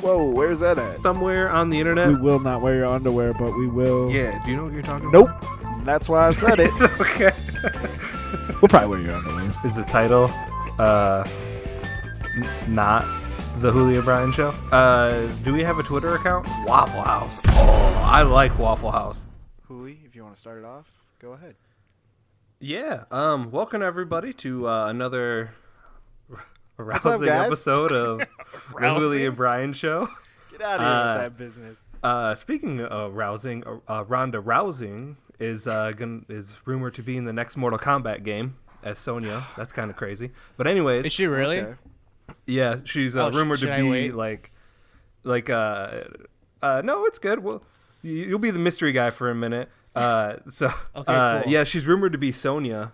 Whoa, where's that at? Somewhere on the internet. We will not wear your underwear, but we will. Yeah, do you know what you're talking Nope. about? That's why I said it. Okay. We'll probably wear your underwear. Is the title not the Houly and Brian show? Do we have a Twitter account? Waffle House. Oh, I like Waffle House. Houly, if you want to start it off, go ahead. Yeah. Welcome everybody to another rousing up, guys? episode of the Houly and Brian show. Get out of here with that business. Speaking of rousing, Ronda Rousing is rumored to be in the next Mortal Kombat game as Sonya. That's kind of crazy. But anyways, is she really? Okay. Yeah, she's rumored to be no, it's good. Well, you'll be the mystery guy for a minute. Cool. Yeah, she's rumored to be Sonya,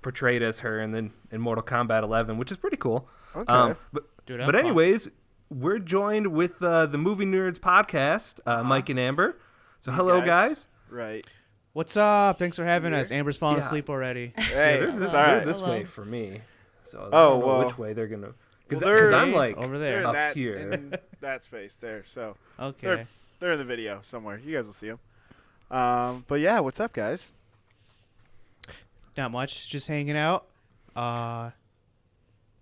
portrayed as her, and then in Mortal Kombat 11, which is pretty cool. Okay. But anyways, we're joined with the Movie Nerds podcast, Mike and Amber. So hello, guys. Right. What's up? Thanks for having us. Amber's falling asleep already. Hey, they're this way for me. So I don't know which way they're gonna. Because I'm like over there, up here in that space there. So okay, they're in the video somewhere. You guys will see them. But yeah, what's up, guys? not much. Just hanging out.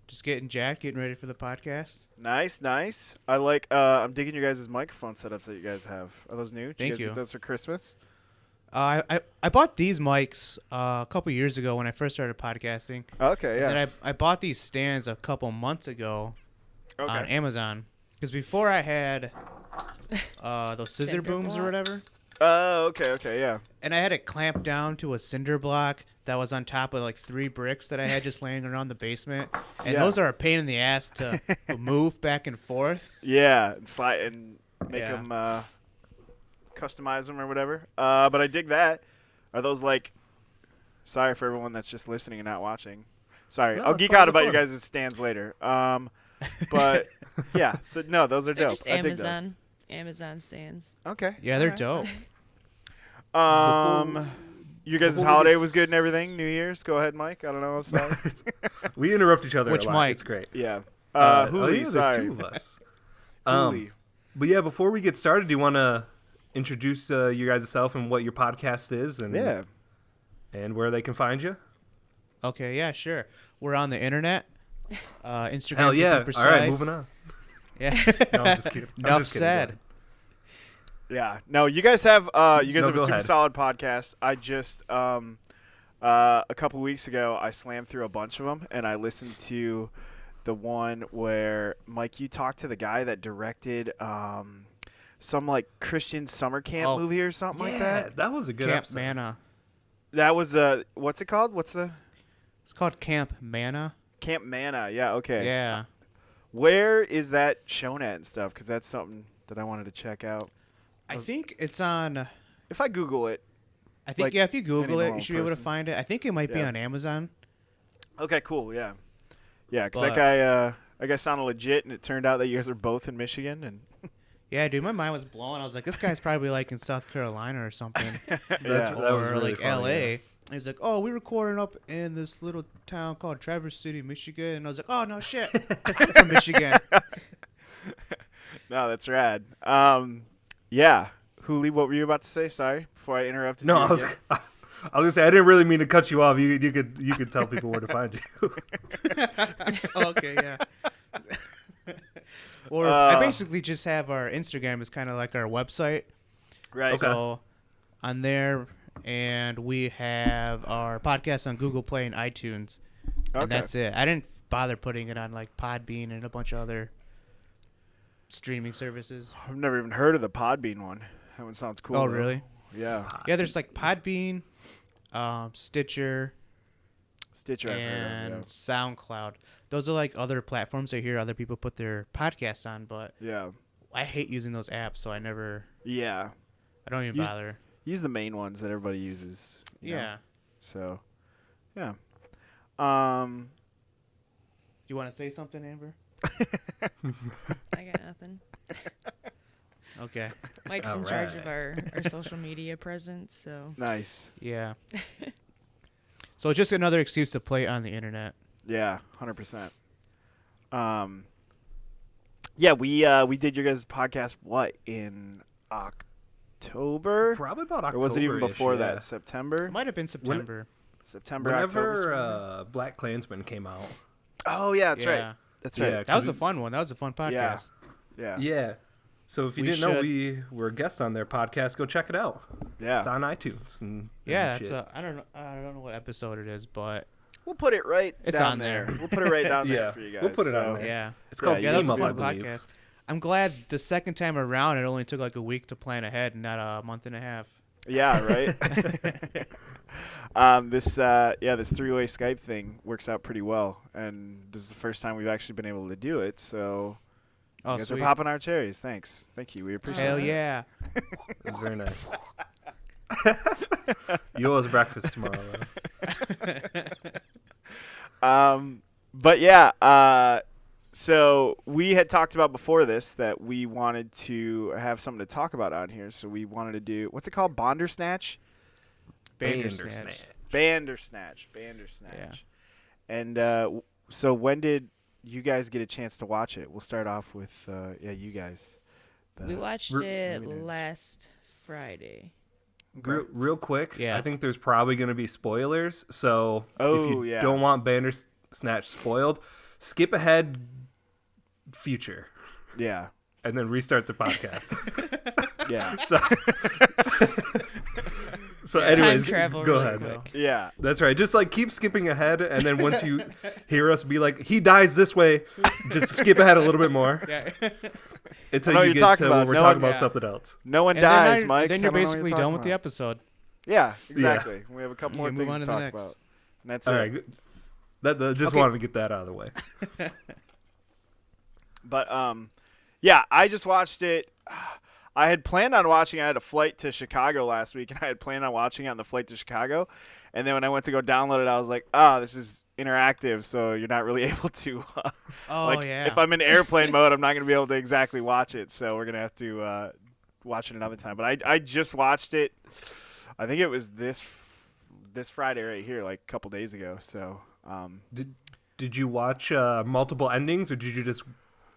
Just getting jacked, getting ready for the podcast. Nice. I like. I'm digging your guys' microphone setups that you guys have. Are those new? Did you guys get those for Christmas? I bought these mics a couple years ago when I first started podcasting. Okay, yeah. And then I bought these stands a couple months ago on Amazon. Because before I had those scissor booms or whatever. Oh, okay, yeah. And I had it clamped down to a cinder block that was on top of like 3 bricks that I had just laying around the basement. And those are a pain in the ass to move back and forth. Yeah, and slide and make them, customize them or whatever. But I dig that. Are those sorry for everyone that's just listening and not watching. Sorry, No, I'll geek out about your guys' stands later. But yeah, no, those are They're dope. just I dig those. Amazon stands. Okay. Yeah, they're dope. You guys' holiday was good and everything. New Year's. Go ahead, Mike. I don't know. I'm sorry. We interrupt each other Which a lot. Mike? It's great. Yeah. Houly, Houly, sorry. there's 2 of us. Houly. But yeah, before we get started, do you want to introduce you guys yourself and what your podcast is, and where they can find you? Okay, yeah, sure. We're on the internet. Instagram. Hell yeah! To be precise. All right, moving on. Yeah. No, I'm just kidding. Enough said. Yeah. No, you guys have a go super ahead. solid podcast. I just a couple weeks ago I slammed through a bunch of them and I listened to the one where Mike, you talked to the guy that directed some Christian summer camp movie or something like that. That was a good Camp episode. Mana. That was what's it called? It's called Camp Mana. Camp Mana. Yeah. Okay. Yeah. Where is that shown at and stuff? Because that's something that I wanted to check out. I think it's on. If I Google it. I think if you Google it, you should be able to person. find it. I think it might be on Amazon. Okay. Cool. Yeah. Yeah. Because that guy sounded legit, and it turned out that you guys are both in Michigan, and. Yeah, dude, my mind was blown. I was like, this guy's probably in South Carolina or something, That was or really funny, L.A. yeah. And he's like, oh, we're recording up in this little town called Traverse City, Michigan. And I was like, oh no shit, I'm from Michigan. No, that's rad. Yeah, Houly, what were you about to say? Sorry, before I interrupted. No, you I was again. gonna say I didn't really mean to cut you off. You could tell people where to find you. Okay, yeah. Or I basically just have our Instagram as kind of like our website. Right. Okay. So on there, and we have our podcast on Google Play and iTunes. Okay. And that's it. I didn't bother putting it on Podbean and a bunch of other streaming services. I've never even heard of the Podbean one. That one sounds cool. Oh, though. really? Yeah. Yeah, there's Podbean, Stitcher, I've heard and of, SoundCloud. Those are other platforms I hear other people put their podcasts on, but yeah. I hate using those apps, so I don't even bother. Use the main ones that everybody uses. You know? Yeah. So, yeah. You want to say something, Amber? I got nothing. Okay. Mike's in charge of our social media presence, so. Nice. Yeah. So it's just another excuse to play on the internet. Yeah, 100%. Yeah, we did your guys' podcast in October? Probably about October. Or was it even before that? September? It might have been September. September, October. Whenever Black Klansman came out. Oh yeah, that's right. That's right. Yeah, That was a fun one. That was a fun podcast. Yeah. Yeah. So if you We didn't know should- we were a guest on their podcast, go check it out. Yeah. It's on iTunes. And Yeah, shit. I don't know what episode it is, but We'll put it right It's down on there. We'll put it right down Yeah, there for you guys. we'll put it on So- there. yeah. It's called Yeah, Yeah, that was Team a Up, I fun believe. podcast. I'm glad the second time around it only took like a week to plan ahead, not a month and a half. Yeah, right. This three-way Skype thing works out pretty well, and this is the first time we've actually been able to do it. So Oh, you guys sweet. are popping our cherries. Thanks, thank you. We appreciate Hell it. yeah. It's very nice. You owe us breakfast tomorrow, though. But yeah, so we had talked about before this that we wanted to have something to talk about on here. So we wanted to do, what's it called? Bandersnatch? Bandersnatch. Bandersnatch. Yeah. And so when did you guys get a chance to watch it? We'll start off with, you guys. We watched Re- it Maybe news. last Friday. Real quick, Yeah. I think there's probably going to be spoilers. So Oh, if you yeah. don't want Bandersnatch spoiled, skip ahead future Yeah. and then restart the podcast. Yeah. So Time anyways, travel go really ahead. quick. Yeah. That's right. Just like keep skipping ahead, and then once you hear us be like, "He dies this way," just skip ahead a little bit more Yeah. until I know you you're get talking to when about. we're No talking one- about yeah. something else. No one And dies, then, Mike. then you're I don't know what basically you're done talking with the about. episode. Yeah, exactly. We have a couple You more can move things on to to the talk next. about. And that's All it. right, good. That just Okay. wanted to get that out of the way. But yeah, I just watched it. I had planned on watching. I had a flight to Chicago last week, and I had planned on watching it on the flight to Chicago. And then when I went to go download it, I was like, this is interactive, so you're not really able to. Oh, like, yeah. if I'm in airplane mode, I'm not going to be able to exactly watch it. So we're going to have to watch it another time. But I just watched it. I think it was this Friday right here, like a couple days ago. So Did you watch multiple endings, or did you just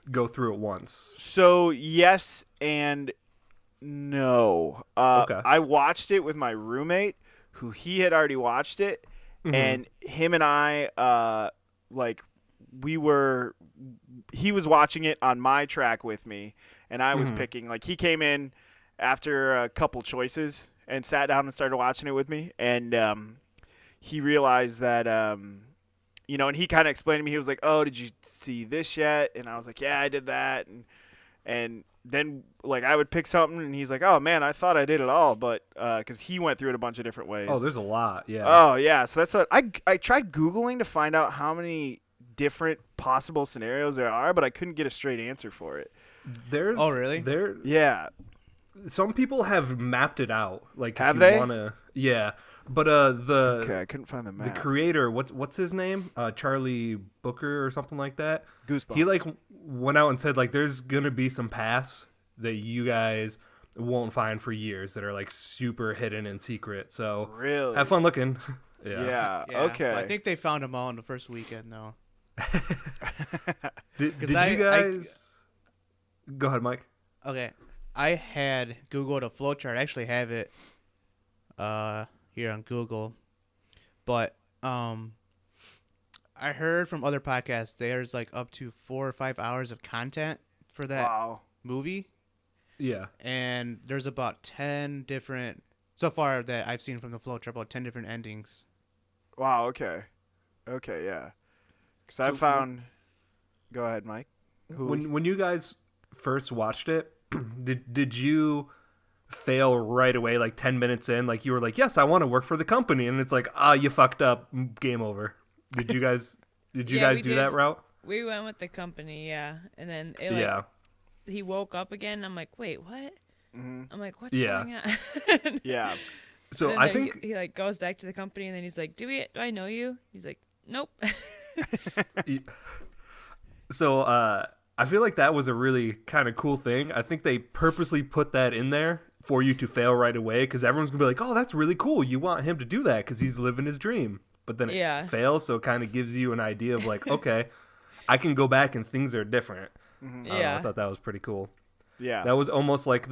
go through it once? So yes and no. Okay. I watched it with my roommate, who he had already watched it, and him and I, he was watching it on my track with me, and I was picking. Like he came in after a couple choices and sat down and started watching it with me, and he realized that. And he kind of explained to me, he was like, "Oh, did you see this yet?" And I was like, "Yeah, I did that." And then, like, I would pick something, and he's like, "Oh, man, I thought I did it all." But because he went through it a bunch of different ways. Oh, there's a lot. Yeah. Oh, yeah. So that's what I tried Googling to find out how many different possible scenarios there are, but I couldn't get a straight answer for it. There's. Oh, really? There. Yeah. Some people have mapped it out. Like, Have if they? you wanna, yeah. But Okay, I couldn't find the the map. creator, what's his name? Charlie Booker or something like that. Goosebumps. He like went out and said like there's gonna be some paths that you guys won't find for years that are like super hidden and secret. So Really? have fun looking. Yeah. Yeah, Okay. I think they found them all in the first weekend, though. Did 'Cause you I- guys? Go ahead, Mike. Okay, I had Googled a flowchart. I actually have it here on Google, but I heard from other podcasts there's like up to 4 or 5 hours of content for that Wow. movie, Yeah. and there's about 10 different so far that I've seen from the flowchart, about 10 different endings. Wow. Okay. Okay. Yeah. Because I So- found. Go ahead, Mike. When you guys first watched it, did you fail right away, like 10 minutes in? Like you were like, yes, I want to work for the company, and it's like, you fucked up, game over. Did you guys Yeah, guys we do did. that route? We went with the company, yeah. And then Yeah. he woke up again. I'm like, wait, what? Mhm. I'm like, what's Yeah. going on? Yeah. So And I then think he like goes back to the company, and then he's like, do I know you? He's like, nope. so I feel like that was a really kind of cool thing. I think they purposely put that in there for you to fail right away, because everyone's gonna be like, oh, that's really cool, you want him to do that because he's living his dream. But then it Yeah. fails, so it kind of gives you an idea of like, okay, I can go back and things are different. I don't know, Yeah. I thought that was pretty cool. Yeah. That was almost like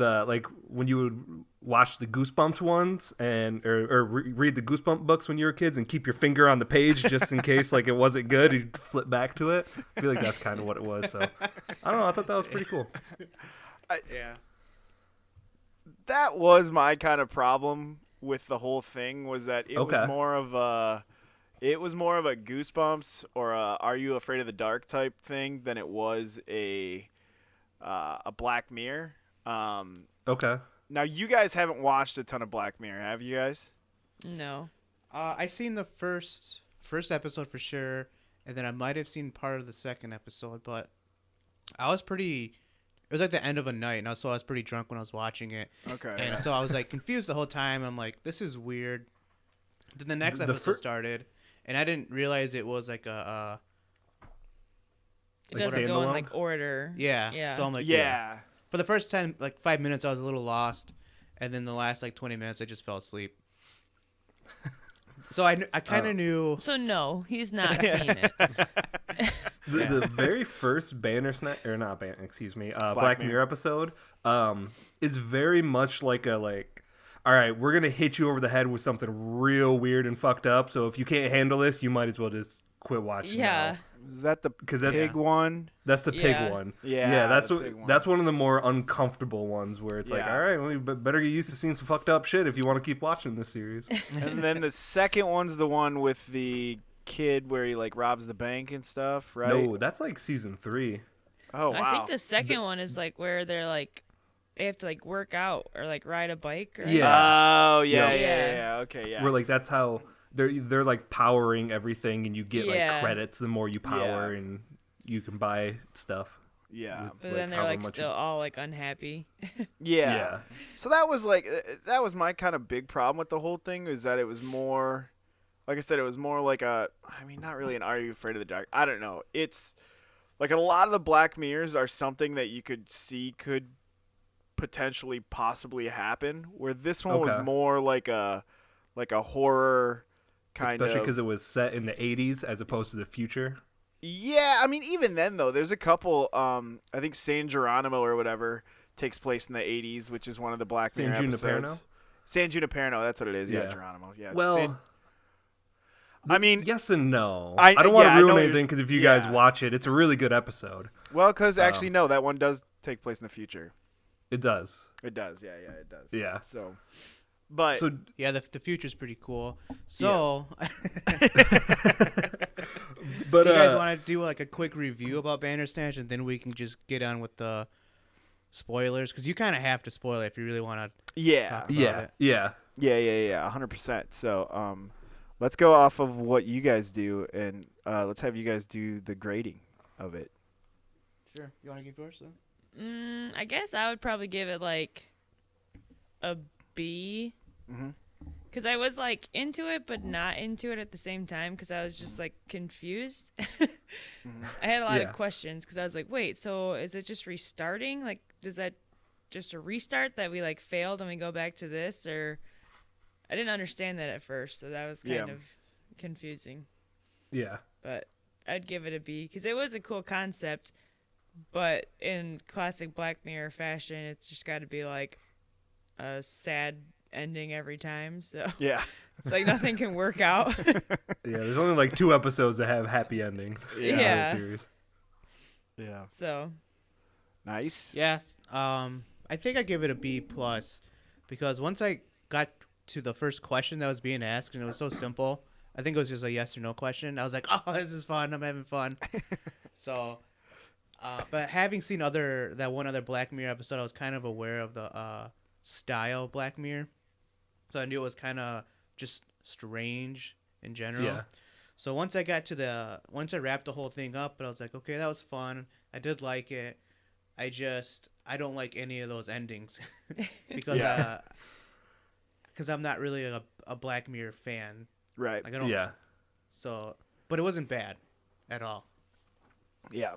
when you would watch the Goosebumps ones or read the Goosebump books when you were kids and keep your finger on the page just in case like it wasn't good, you'd flip back to it. I feel like that's kind of what it was. So I don't know. I thought that was pretty cool. Yeah. That was my kind of problem with the whole thing, was that it Okay. was more of a Goosebumps or a Are You Afraid of the Dark type thing than it was a Black Mirror. Okay. Now you guys haven't watched a ton of Black Mirror, have you guys? No. I seen the first episode for sure, and then I might have seen part of the second episode, but I was pretty. It was like the end of a night, and I was pretty drunk when I was watching it, Okay. and so I was like confused the whole time. I'm like, this is weird. Then the next episode started, and I didn't realize it was like a. It Like doesn't go in standalone? like order. Yeah. Yeah. So I'm like, yeah. For the first 5 minutes, I was a little lost, and then the last like 20 minutes, I just fell asleep. So I kind of knew. So no, he's not seen it. The very first Bandersnatch or not Ban excuse me Black Mirror episode is very much like all right, we're gonna hit you over the head with something real weird and fucked up, so if you can't handle this, you might as well just quit watching. Yeah. Is that the 'Cause that's- pig one? That's the pig Yeah. one. Yeah, that's the pig one. that's one of the more uncomfortable ones where it's like, Yeah. all right, well, you better get used to seeing some fucked up shit if you want to keep watching this series. And then the second one's the one with the kid where he like robs the bank and stuff, right? No, that's like season 3. Oh wow. I think the second one is like where they're like they have to like work out or like ride a bike. Right? Yeah. Oh yeah, Yeah. yeah. Okay, yeah. Where like that's how they're like powering everything, and you get Yeah. like credits the more you power, Yeah. and you can buy stuff. yeah. with, But like, then they're however like much still all like unhappy. Yeah. Yeah. So that was like that was my kind of big problem with the whole thing, is that it was more, like I said, it was more like not really an Are You Afraid of the Dark? I don't know. It's like a lot of the Black Mirrors are something that you could see could potentially possibly happen, where this one was Okay. more like a horror kind Especially of. because it was set in the 80s as opposed to the future. Yeah, I mean, even then though, there's a couple. I think San Geronimo or whatever takes place in the '80s, which is one of the Black Mirror San episodes. Junipero? San Junipero, that's what it is. Yeah, Yeah. Geronimo. Yeah. Well, I mean, yes and no. I- I don't want yeah, I to know ruin what you're- anything because if you guys yeah. watch it, it's a really good episode. well, because actually, no, that one does take place in the future. It does. It does. Yeah, it does. Yeah. So, but So, Yeah, the future's pretty cool. So, but you guys want to do like a quick review about Bandersnatch, and then we can just get on with the spoilers, because you kind of have to spoil it if you really want to yeah, talk about yeah, it. yeah. 100%. So, let's go off of what you guys do, and let's have you guys do the grading of it. Sure. You want to give yours then? I guess I would probably give it like a B. Mhm. Because I was like into it, but not into it at the same time, because I was just like confused. I had a lot Yeah. of questions because I was like, wait, so is it just restarting? Like, is that just a restart that we like failed and we go back to this? Or I didn't understand that at first, so that was kind Yeah. of confusing. Yeah. But I'd give it a B because it was a cool concept. But in classic Black Mirror fashion, it's just got to be like a sad ending every time. So Yeah. it's like nothing can work out. Yeah, there's only like 2 episodes that have happy endings. in the Yeah. series. Yeah. So Nice. Yes. I think I give it a B plus, because once I got to the first question that was being asked, and it was so simple. I think it was just a yes or no question. I was like, oh, this is fun. I'm having fun. So, but having seen that one other Black Mirror episode, I was kind of aware of the style of Black Mirror. So I knew it was kind of just strange in general. Yeah. So once I wrapped the whole thing up, but I was like, okay, that was fun. I did like it. I don't like any of those endings because I'm not really a Black Mirror fan. Right. Like I don't. Yeah. So, but it wasn't bad at all. Yeah.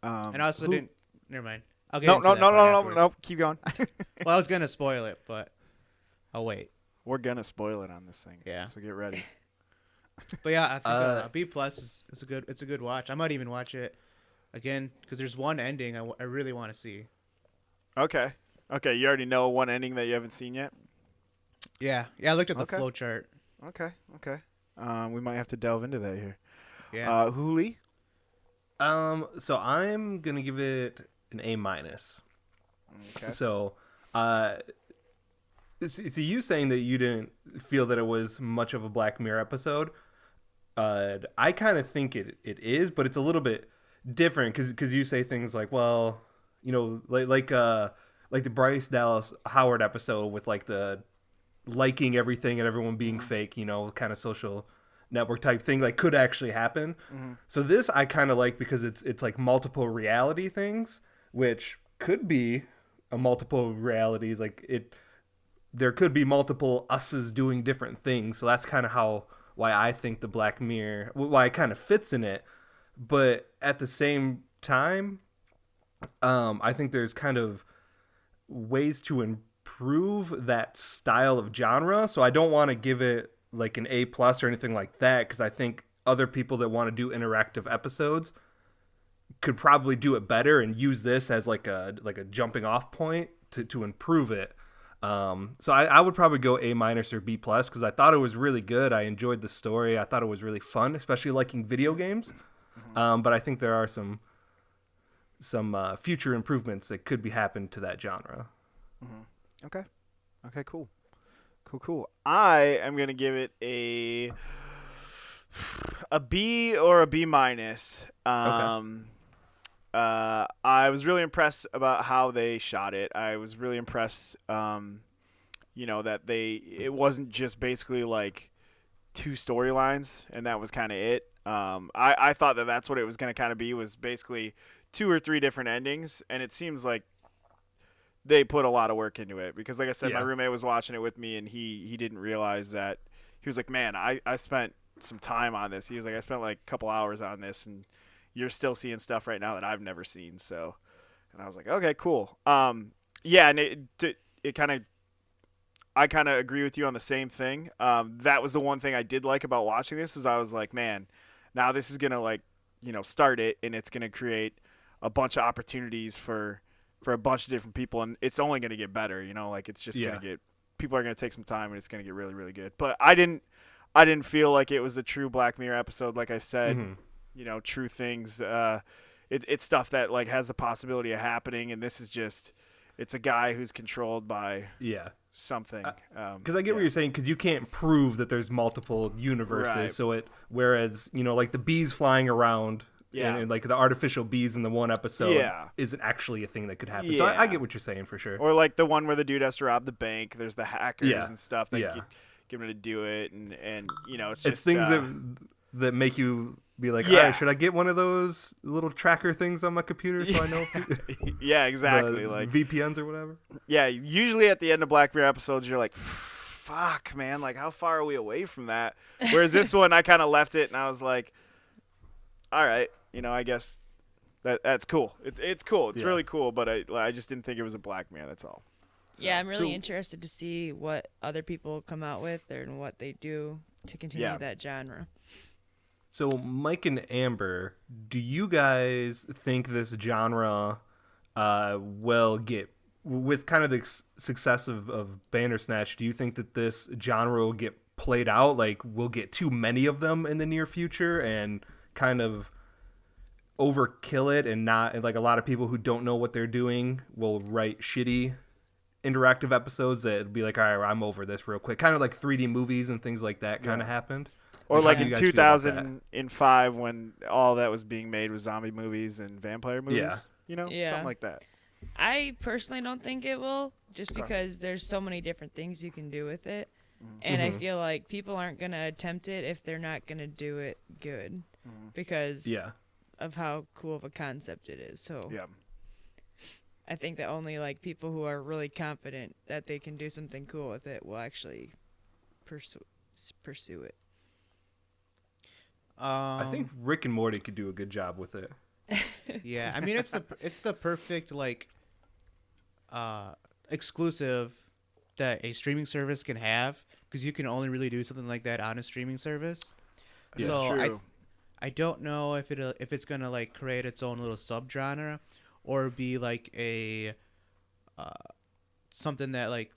And I also who- didn't. Never mind. I'll get No, into no, that no, part no, no, afterwards. no. Keep going. Well, I was gonna spoil it, but I'll wait. We're gonna spoil it on this thing. Yeah. So get ready. But yeah, I think a B plus is a good. It's a good watch. I might even watch it again, because there's one ending I really want to see. Okay. Okay. You already know one ending that you haven't seen yet. Yeah. I looked at the Okay. flow chart. Okay. Okay. We might have to delve into that here. Yeah. Houly? So I'm gonna give it an A minus. Okay. So, so you saying that you didn't feel that it was much of a Black Mirror episode? I kind of think it is, but it's a little bit different because you say things like, well, you know, like the Bryce Dallas Howard episode with like the liking everything and everyone being fake, you know, kind of social network type thing, like could actually happen. So this I kind of like because it's like multiple reality things, which could be a multiple realities. Like there could be multiple us's doing different things. So that's kind of why I think the Black Mirror, why it kind of fits in it. But at the same time, I think there's kind of ways to improve that style of genre. So I don't want to give it like an A plus or anything like that, because I think other people that want to do interactive episodes could probably do it better and use this as like a jumping off point to improve it. So I would probably go A minus or B plus because I thought it was really good. I enjoyed the story. I thought it was really fun, especially liking video games. But I think there are some future improvements that could be happened to that genre. Okay. Okay, cool. Cool. I am going to give it a B or a B minus. Okay. I was really impressed about how they shot it. I was really impressed, that it wasn't just basically like two storylines and that was kind of it. I thought that that's what it was going to kind of be, was basically 2 or 3 different endings, and it seems like they put a lot of work into it because, like I said, my roommate was watching it with me and he didn't realize that. He was like, man, I spent some time on this. He was like, I spent like a couple hours on this, and you're still seeing stuff right now that I've never seen. So, and I was like, okay, cool. Yeah, and it kind of, I kind of agree with you on the same thing. That was the one thing I did like about watching this, is I was like, man, now this is gonna start it, and it's gonna create a bunch of opportunities for a bunch of different people, and it's only gonna get better. It's just gonna get, people are gonna take some time, and it's gonna get really, really good. But I didn't feel like it was a true Black Mirror episode. Like I said, true things. It's stuff that like has the possibility of happening, and this is just, it's a guy who's controlled by something. Because I get what you're saying, because you can't prove that there's multiple universes. Right. So whereas like the bees flying around. Yeah. And like the artificial bees in the one episode isn't actually a thing that could happen. So I get what you're saying for sure. Or like the one where the dude has to rob the bank. There's the hackers and stuff that give him to do it, and it's just things that make you be like, all right, should I get one of those little tracker things on my computer so I know? Yeah, exactly. Like VPNs or whatever. Yeah, usually at the end of Black Mirror episodes, you're like, fuck, man, like how far are we away from that? Whereas this one, I kind of left it, and I was like, all right. I guess that's cool. It's cool. It's really cool, but I just didn't think it was a Black Mirror. That's all. So, yeah, I'm really interested to see what other people come out with and what they do to continue that genre. So, Mike and Amber, do you guys think this genre will get, with kind of the success of Bandersnatch, do you think that this genre will get played out? Like, we'll get too many of them in the near future and kind of overkill it, and not like a lot of people who don't know what they're doing will write shitty interactive episodes that be like, all right, I'm over this real quick, kind of like 3D movies and things like that kind of happened? Or like in 2005 when all that was being made was zombie movies and vampire movies, something like that. I personally don't think it will, just because there's so many different things you can do with it, and I feel like people aren't gonna attempt it if they're not gonna do it good, because of how cool of a concept it is. So I think that only like people who are really confident that they can do something cool with it will actually pursue it. I think Rick and Morty could do a good job with it. Yeah, I mean it's the perfect like exclusive that a streaming service can have, because you can only really do something like that on a streaming service. Yeah, so true. I don't know if it's gonna like create its own little subgenre, or be like a something that like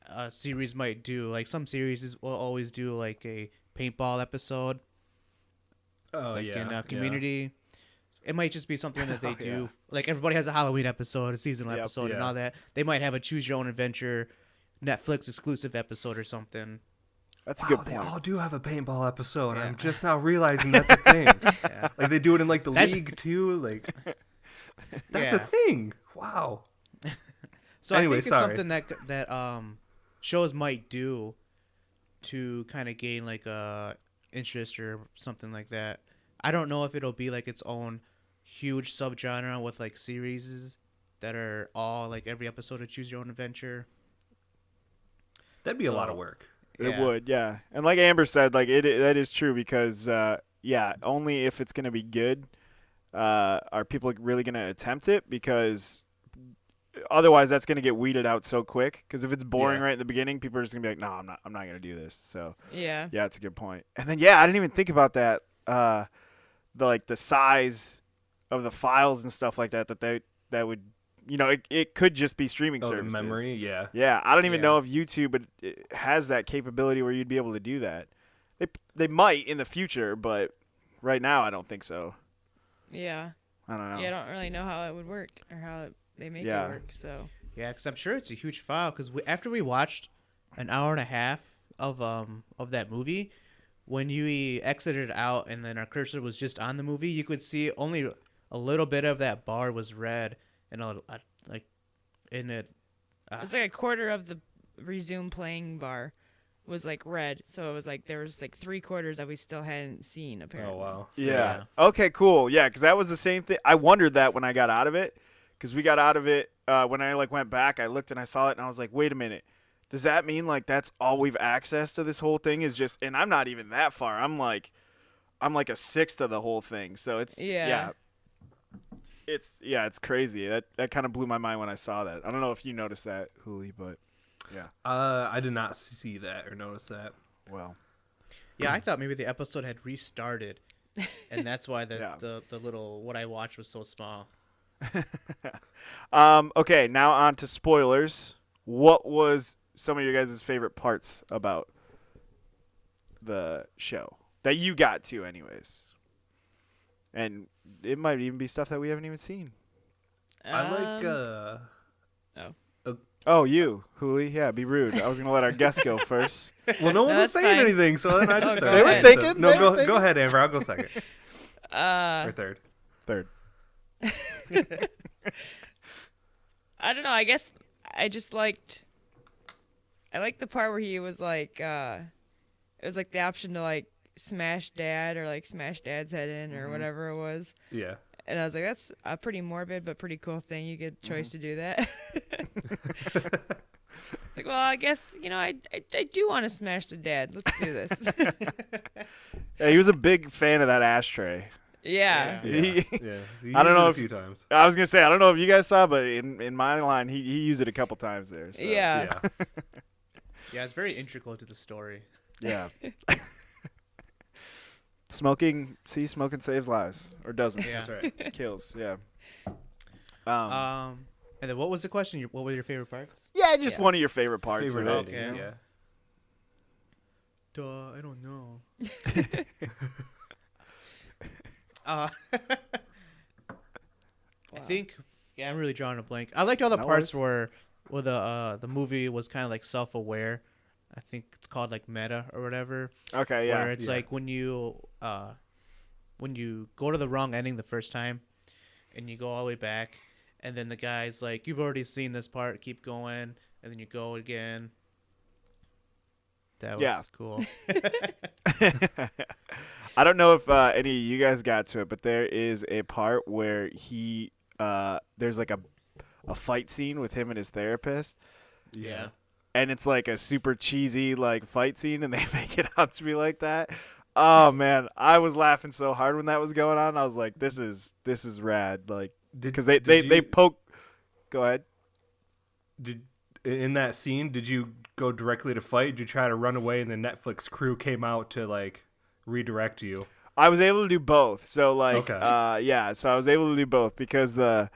a series might do. Like some series will always do like a paintball episode, Oh like yeah. in Community. It might just be something that they Oh, do. yeah. Like everybody has a Halloween episode, a seasonal Yep. episode, and Yeah. all that. They might have a Choose Your Own Adventure Netflix exclusive episode or something. That's a Wow, good they point. all do have a paintball episode. Yeah. I'm just now realizing that's a thing. Yeah. Like they do it in like the That's- league too. Like that's Yeah. a thing. Wow. So Anyway, I think sorry. it's something that shows might do to kind of gain like a interest or something like that. I don't know if it'll be like its own huge subgenre with like series that are all like every episode of Choose Your Own Adventure. That'd be a lot So- of work. It Yeah. would, yeah. And like Amber said, like that is true because yeah, only if it's gonna be good are people really gonna attempt it, because otherwise that's gonna get weeded out so quick. Because if it's boring Yeah. right in the beginning, people are just gonna be like, no, I'm not gonna do this. So Yeah. yeah, it's a good point. And then yeah, I didn't even think about that. The size of the files and stuff like that that would, you know, it could just be streaming Oh, the services. memory. Yeah. Yeah, I don't even Yeah. know if YouTube it has that capability where you'd be able to do that. They might in the future, but right now I don't think so. Yeah. I don't know. Yeah, I don't really know how it would work or how they make Yeah. it work. So Yeah, because I'm sure it's a huge file. Because after we watched an hour and a half of that movie, when you exited out and then our cursor was just on the movie, you could see only a little bit of that bar was red, and like in it. it's like a quarter of the resume playing bar was like red. So it was like there was like 3/4 that we still hadn't seen apparently. Oh wow. Yeah. Okay, cool. Yeah, because that was the same thing. I wondered that when I got out of it, because we got out of it when I like went back. I looked and I saw it, and I was like, wait a minute. Does that mean like that's all we've accessed to this whole thing is just? And I'm not even that far. I'm like a sixth of the whole thing. So it's Yeah. It's crazy. That kind of blew my mind when I saw that. I don't know if you noticed that, Houly, but yeah. I did not see that or notice that. Well. Yeah, I thought maybe the episode had restarted, and that's why Yeah. the little what I watched was so small. Okay, now on to spoilers. What was some of your guys' favorite parts about the show that you got to, anyways? And it might even be stuff that we haven't even seen. I like Oh, you, Houly? Yeah, be rude. I was gonna let our guest go first. well, no one No, was that's saying fine. anything, so then I just Oh, started. go They were saying thinking, stuff. No, they were go thinking. ahead, Amber. I'll go second or third. Third. I don't know. I guess I just liked. I liked the part where he was like, it was like the option to like smash dad or like smash dad's head in or whatever it was. Yeah. And I was like, that's a pretty morbid but pretty cool thing. You get a choice to do that. Like, well, I guess I do want to smash the dad. Let's do this. Yeah, he was a big fan of that ashtray. Yeah. Yeah. He- Yeah. He I don't used know it if- a few times. I was gonna say I don't know if you guys saw, but in my line he used it a couple times there. So. Yeah. Yeah. Yeah, it's very integral to the story. Yeah. Smoking saves lives, or doesn't. Yeah. That's right. Kills. Yeah. And then what was the question? What were your favorite parts? Yeah, just Yeah. one of your favorite parts Favorite of it. endings, Okay. yeah. I don't know. I think I'm really drawing a blank. I liked all the No parts worries. where the movie was kind of like self-aware. I think it's called like meta or whatever. Okay, yeah. Where it's like when you go to the wrong ending the first time, and you go all the way back, and then the guy's like, "You've already seen this part. Keep going," and then you go again. That was Yeah. cool. I don't know if any of you guys got to it, but there is a part where there's like a fight scene with him and his therapist, Yeah. and it's like a super cheesy like fight scene, and they make it out to be like that. Oh man, I was laughing so hard when that was going on. I was like, "This is rad!" Like, because they poke. Go ahead. In that scene, did you go directly to fight? Did you try to run away, and the Netflix crew came out to like redirect you? I was able to do both. So like, Okay. yeah. So I was able to do both because they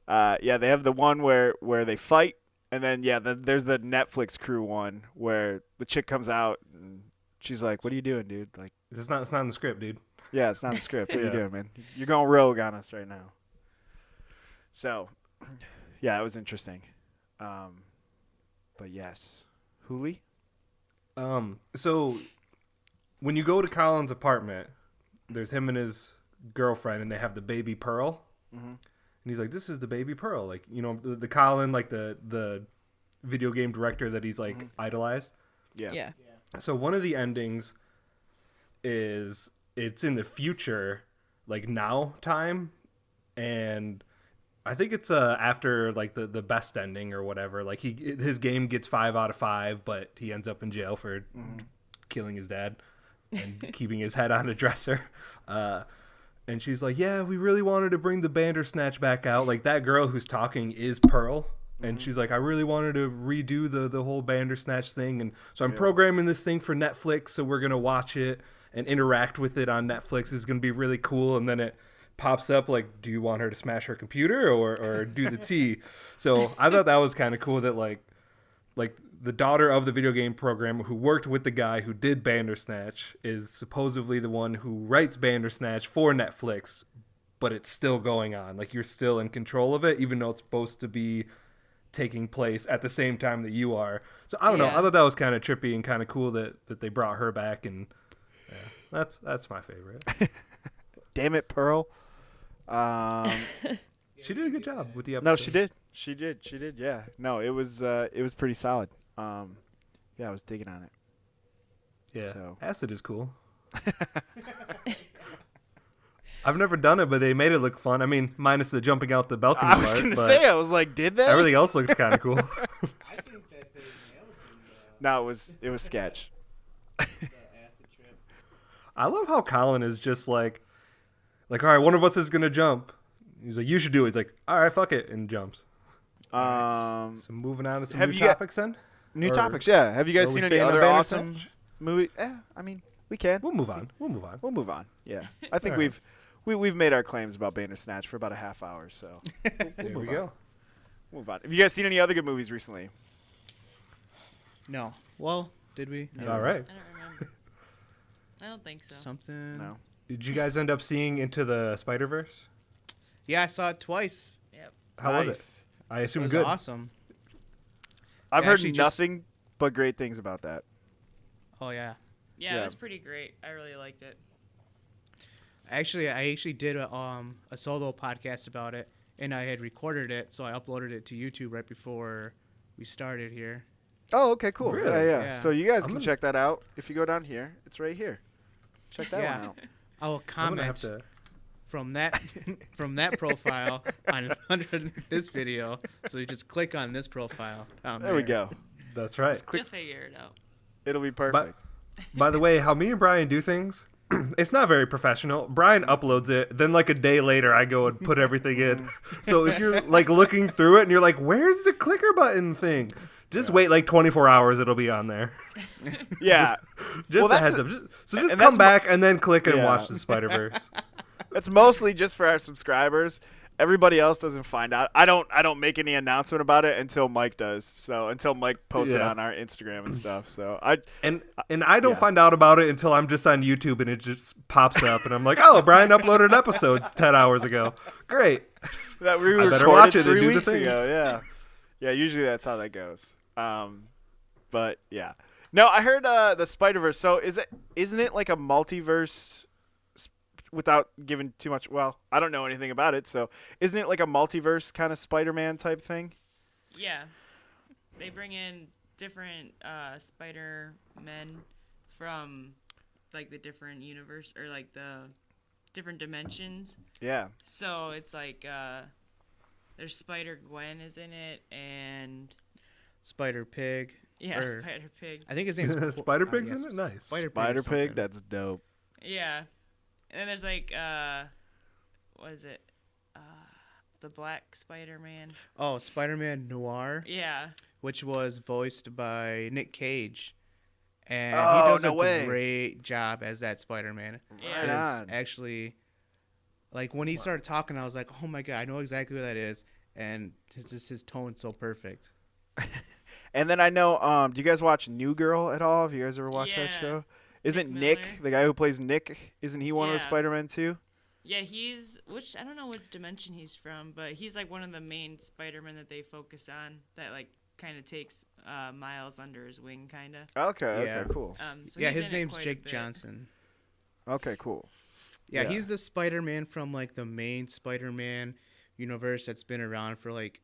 have the one where they fight, and then there's the Netflix crew one where the chick comes out and she's like, "What are you doing, dude?" Like, It's not in the script, dude. yeah, it's not in the script. What are you Yeah. doing, man? You're going rogue on us right now. So, yeah, it was interesting. But yes, Houly. So when you go to Colin's apartment, there's him and his girlfriend, and they have the baby Pearl. Mm-hmm. And he's like, "This is the baby Pearl." Like, you know, the Colin, like the video game director that he's like idolized. Yeah. Yeah. So one of the endings is it's in the future, like now time, and I think it's after like the best ending or whatever. Like his game gets 5 out of 5, but he ends up in jail for killing his dad and keeping his head on a dresser. And she's like, "Yeah, we really wanted to bring the Bandersnatch back out. Like that girl who's talking is Pearl." And she's like, "I really wanted to redo the whole Bandersnatch thing, and so I'm programming this thing for Netflix. So we're gonna watch it and interact with it on Netflix. It's gonna be really cool." And then it pops up like, "Do you want her to smash her computer or do the tea?" So I thought that was kind of cool that like the daughter of the video game programmer who worked with the guy who did Bandersnatch is supposedly the one who writes Bandersnatch for Netflix, but it's still going on. Like you're still in control of it, even though it's supposed to be taking place at the same time that you are. So I don't know. I thought that was kind of trippy and kind of cool that they brought her back, and that's my favorite. Damn it, Pearl. She did a good job with the episode. No, she did. She did. Yeah. No, it was pretty solid. Yeah, I was digging on it. Yeah, So. acid is cool. I've never done it, but they made it look fun. I mean, minus the jumping out the balcony I was part, gonna but say, I was like, did they? everything else looked kind of cool. I think that they nailed No, it was sketch. the acid trip. I love how Colin is just like, all right, one of us is gonna jump. He's like, "You should do it." He's like, "All right, fuck it," and jumps. So moving on to some Have new you got- topics then. New Or- topics, yeah. Have you guys are we seen any staying on other Bandersnatch? awesome movie? I mean, we can. We'll move on. We'll move on. We'll move on. Yeah, I think All right. we've made our claims about Bandersnatch for about a half hour, so There we go. move on. Have you guys seen any other good movies recently? No. Well, did we? All right. I don't remember. I don't think so. Something. No. Did you guys end up seeing Into the Spider-Verse? Yeah, I saw it twice. Yep. How was it? Nice. I It assume was good. awesome. I've Yeah, heard actually just- nothing but great things about that. Oh yeah. Yeah, Yeah. it was pretty great. I really liked it. I actually did a solo podcast about it, and I had recorded it, so I uploaded it to YouTube right before we started here. Oh, okay, cool. Really? Yeah. Yeah. So you guys I'm can gonna- check that out if you go down here. It's right here. Check that Yeah. one out. I will I'm gonna have comment to. from that profile on under this video. So you just click on this profile. Down There we go. That's right. Just click. You'll figure it out. It'll be perfect. By the way, how me and Brian do things, it's not very professional. Brian uploads it, then like a day later, I go and put everything in. So if you're like looking through it and you're like, "Where's the clicker button thing?" Just wait like 24 hours, it'll be on there. Yeah. Just Well, a that's heads a- up. Just and come that's back and then click and Yeah. watch the Spider-Verse. That's mostly just for our subscribers. Everybody else doesn't find out. I don't make any announcement about it until Mike does. So until Mike posts it Yeah. on our Instagram and stuff. So And I don't Yeah. find out about it until I'm just on YouTube and it just pops up and I'm like, "Oh, Brian uploaded an episode 10 hours ago. Great." that we I better recorded watch it and 3 do the weeks things. ago. Yeah. Yeah. Usually that's how that goes. But yeah. No, I heard the Spider-Verse. So isn't it like a multiverse? Without giving too much, well, I don't know anything about it. So isn't it like a multiverse kind of Spider-Man type thing? Yeah. They bring in different Spider-Men from like the different universe or like the different dimensions. Yeah. So it's like there's Spider-Gwen is in it and Spider Pig. yeah, Or- Spider-Pig. I think his name's Spider-Pig's yes. in it? Nice. Spider-Pig, that's dope. Yeah. And then there's like what is it? The Black Spider-Man. Oh, Spider-Man Noir, Yeah. which was voiced by Nick Cage, and Oh, he does no a way. great job as that Spider-Man. Right Yeah. on. It's actually, like when he started talking, I was like, oh my god, I know exactly who that is, and his tone's so perfect. And then I know, do you guys watch New Girl at all? Have you guys ever watched that Yeah. show? Isn't Nick Nick, Miller. the guy who plays Nick, isn't he one of the Yeah. Spider-Men too? Yeah, which I don't know what dimension he's from, but he's like one of the main Spider-Men that they focus on that like kind of takes Miles under his wing, kind of. Okay, Yeah. okay, cool. So Yeah, he's his in it name's quite a Jake bit. Johnson. Okay, cool. Yeah, Yeah. he's the Spider-Man from like the main Spider-Man universe that's been around for like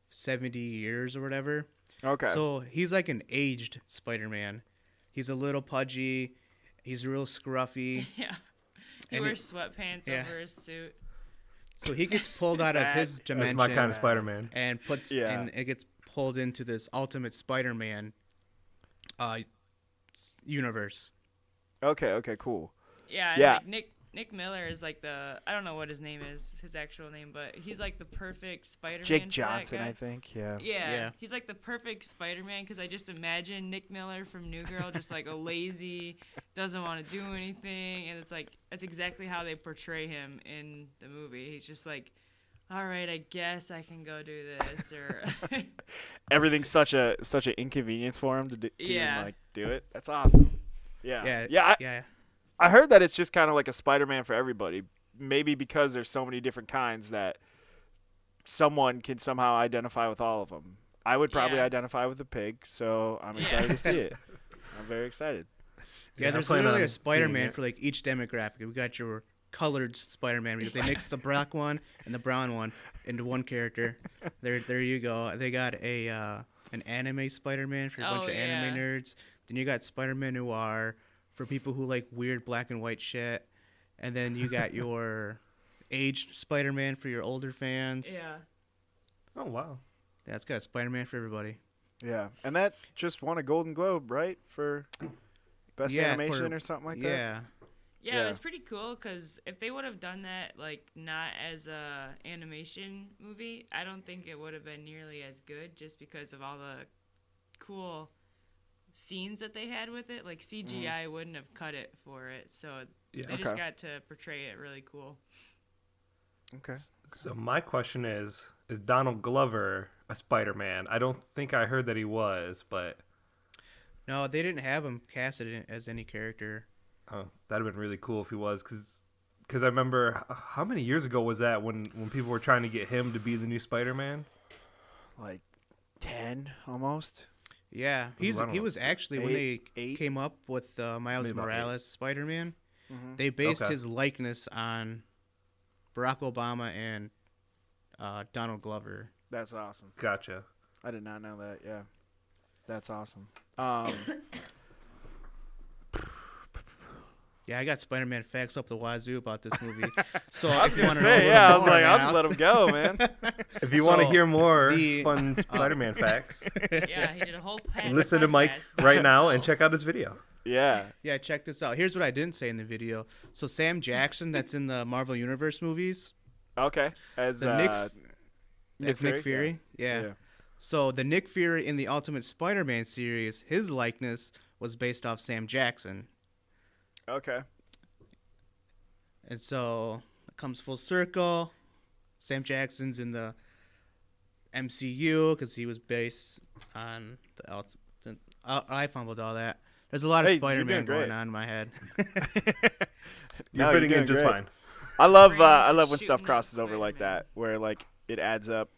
70 years or whatever. Okay. So he's like an aged Spider-Man. He's a little pudgy. He's real scruffy. Yeah. He And wears sweatpants yeah. over his suit. So he gets pulled out of his That's dimension my kind of Spider-Man. and Yeah. and it gets pulled into this Ultimate Spider-Man universe. Yeah, cool. and Yeah. like Nick Miller is like I don't know what his name is, his actual name, but he's like the perfect Spider-Man. Jake for that Johnson, guy. I think. Yeah. Yeah, he's like the perfect Spider-Man because I just imagine Nick Miller from New Girl just like a lazy, doesn't want to do anything, and it's like that's exactly how they portray him in the movie. He's just like, all right, I guess I can go do this, or Everything's such an inconvenience for him to Yeah. even, like do it. That's awesome. Yeah. Yeah. I heard that it's just kind of like a Spider-Man for everybody. Maybe because there's so many different kinds that someone can somehow identify with all of them. I would probably Yeah. identify with the pig, so I'm excited to see it. I'm very excited. Yeah, I'm there's planning literally on a seeing Spider-Man it. for like each demographic. We got your colored Spider-Man because they mixed the black one and the brown one into one character. There you go. They got an anime Spider-Man for a bunch Oh, of anime yeah. nerds. Then you got Spider-Man Noir for people who like weird black and white shit. And then you got your aged Spider-Man for your older fans. yeah. Oh wow. Yeah, it's got a Spider-Man for everybody. Yeah, and that just won a Golden Globe, right, for best Yeah, animation for- or something like that. Yeah. Yeah, Yeah. it was pretty cool because if they would have done that like not as a animation movie, I don't think it would have been nearly as good just because of all the cool scenes that they had with it. Like CGI wouldn't have cut it for it, so Yeah. they just Okay. got to portray it really cool. Okay. So my question is Donald Glover a Spider-Man? I don't think I heard that he was, but No, they didn't have him casted as any character. oh, that'd have been really cool if he was, because I remember how many years ago was that when people were trying to get him to be the new Spider-Man? Like 10 almost. Yeah, Was around he about was actually when they eight? came up with Miles Maybe about Morales Spider-Man, Mm-hmm. they based Okay. his likeness on Barack Obama and Donald Glover. That's awesome. Gotcha. I did not know that. Yeah, that's awesome. Yeah, I got Spider-Man facts up the wazoo about this movie. So I was if you gonna want to know a say, little yeah. I was more like, I'll now- just let him go, man. If you want to So, hear more the- fun Spider-Man facts, Yeah, he did a whole listen to Mike podcast by right now and himself. check out his video. Yeah. Yeah, check this out. Here's what I didn't say in the video. So Sam Jackson, that's in the Marvel Universe movies, Okay. As the Nick Nick Fury? Fury. Yeah. So the Nick Fury in the Ultimate Spider-Man series, his likeness was based off Sam Jackson. Okay. And so it comes full circle. Sam Jackson's in the MCU because he was based on the Ultimate. I fumbled all that. There's a lot of Hey, you're Spider-Man doing great. going on in my head. You're No, fitting you're in doing just great. fine. I love Brain's I just love when shooting stuff at crosses over like Spider-Man. that, where like it adds up,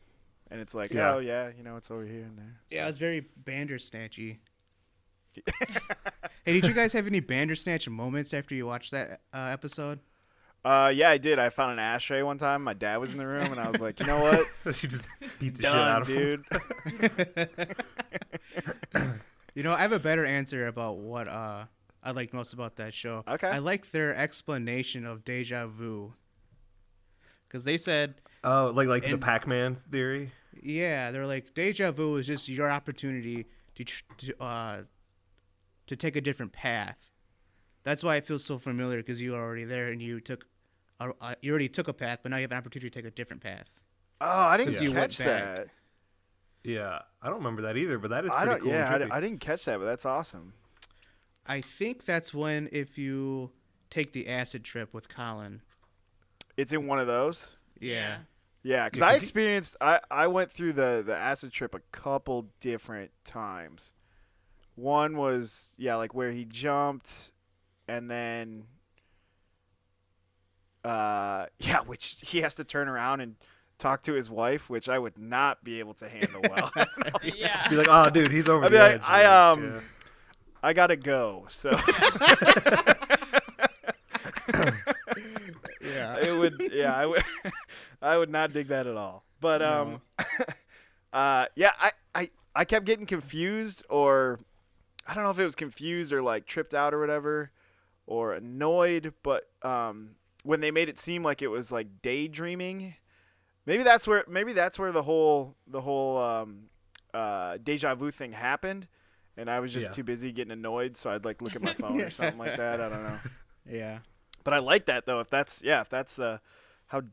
and it's like, Yeah. oh yeah, it's over here and there. Yeah, it was very Bandersnatchy. Hey, did you guys have any Bandersnatch moments after you watched that episode? Yeah, I did. I found an ashtray one time. My dad was in the room, and I was like, you know what? She just beat the shit out Done, of him. dude. You know, I have a better answer about what I liked most about that show. Okay. I like their explanation of deja vu. Because they said, Oh, like the And- Pac-Man theory. yeah, they're like, deja vu is just your opportunity to take a different path. That's why it feels so familiar, because you were already there and you already took a path, but now you have an opportunity to take a different path. Oh, I didn't 'Cause you went catch back. that. Yeah, I don't remember that either, but that is I pretty don't. cool. Yeah, and trippy. I didn't catch that, but that's awesome. I think that's when if you take the acid trip with Colin. It's in one of those. Yeah. Yeah, because Yeah, I 'cause experienced. I went through the acid trip a couple different times. One was like where he jumped, and then which he has to turn around and talk to his wife, which I would not be able to handle well. Yeah. Be like, oh, dude, he's over I'd be the like, edge. I I gotta go. So Yeah. it would. Yeah, I would. I would not dig that at all. But No. I kept getting confused, or I don't know if it was confused or like tripped out or whatever, or annoyed. But when they made it seem like it was like daydreaming, maybe that's where the whole deja vu thing happened, and I was just too busy getting annoyed, so I'd like look at my phone or something like that. I don't know. Yeah. But I like that though. If that's the how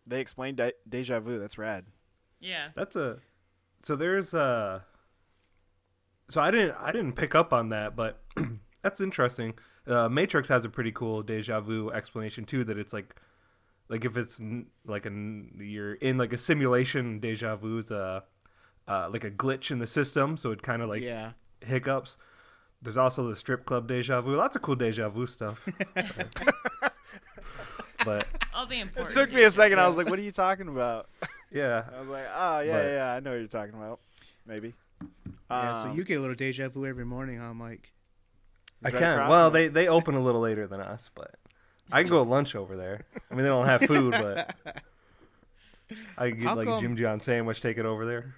they explain deja vu, that's rad. Yeah. So there's so I didn't pick up on that, but that's interesting. Matrix has a pretty cool deja vu explanation too. That it's like if it's like you're in like a simulation, deja vu is like a glitch in the system, so it kind of like hiccups. There's also the strip club deja vu. Lots of cool deja vu stuff. But All the It important. took me a second. I was like, "What are you talking about?" yeah, I was like, "Oh yeah, But- yeah, I know what you're talking about." Maybe. Yeah, so you get a little deja vu every morning, huh, Mike? I right can. across Well, from they open a little later than us, but I can go to lunch over there. I mean, they don't have food, but I can get How like a come- Jimmy John sandwich, take it over there.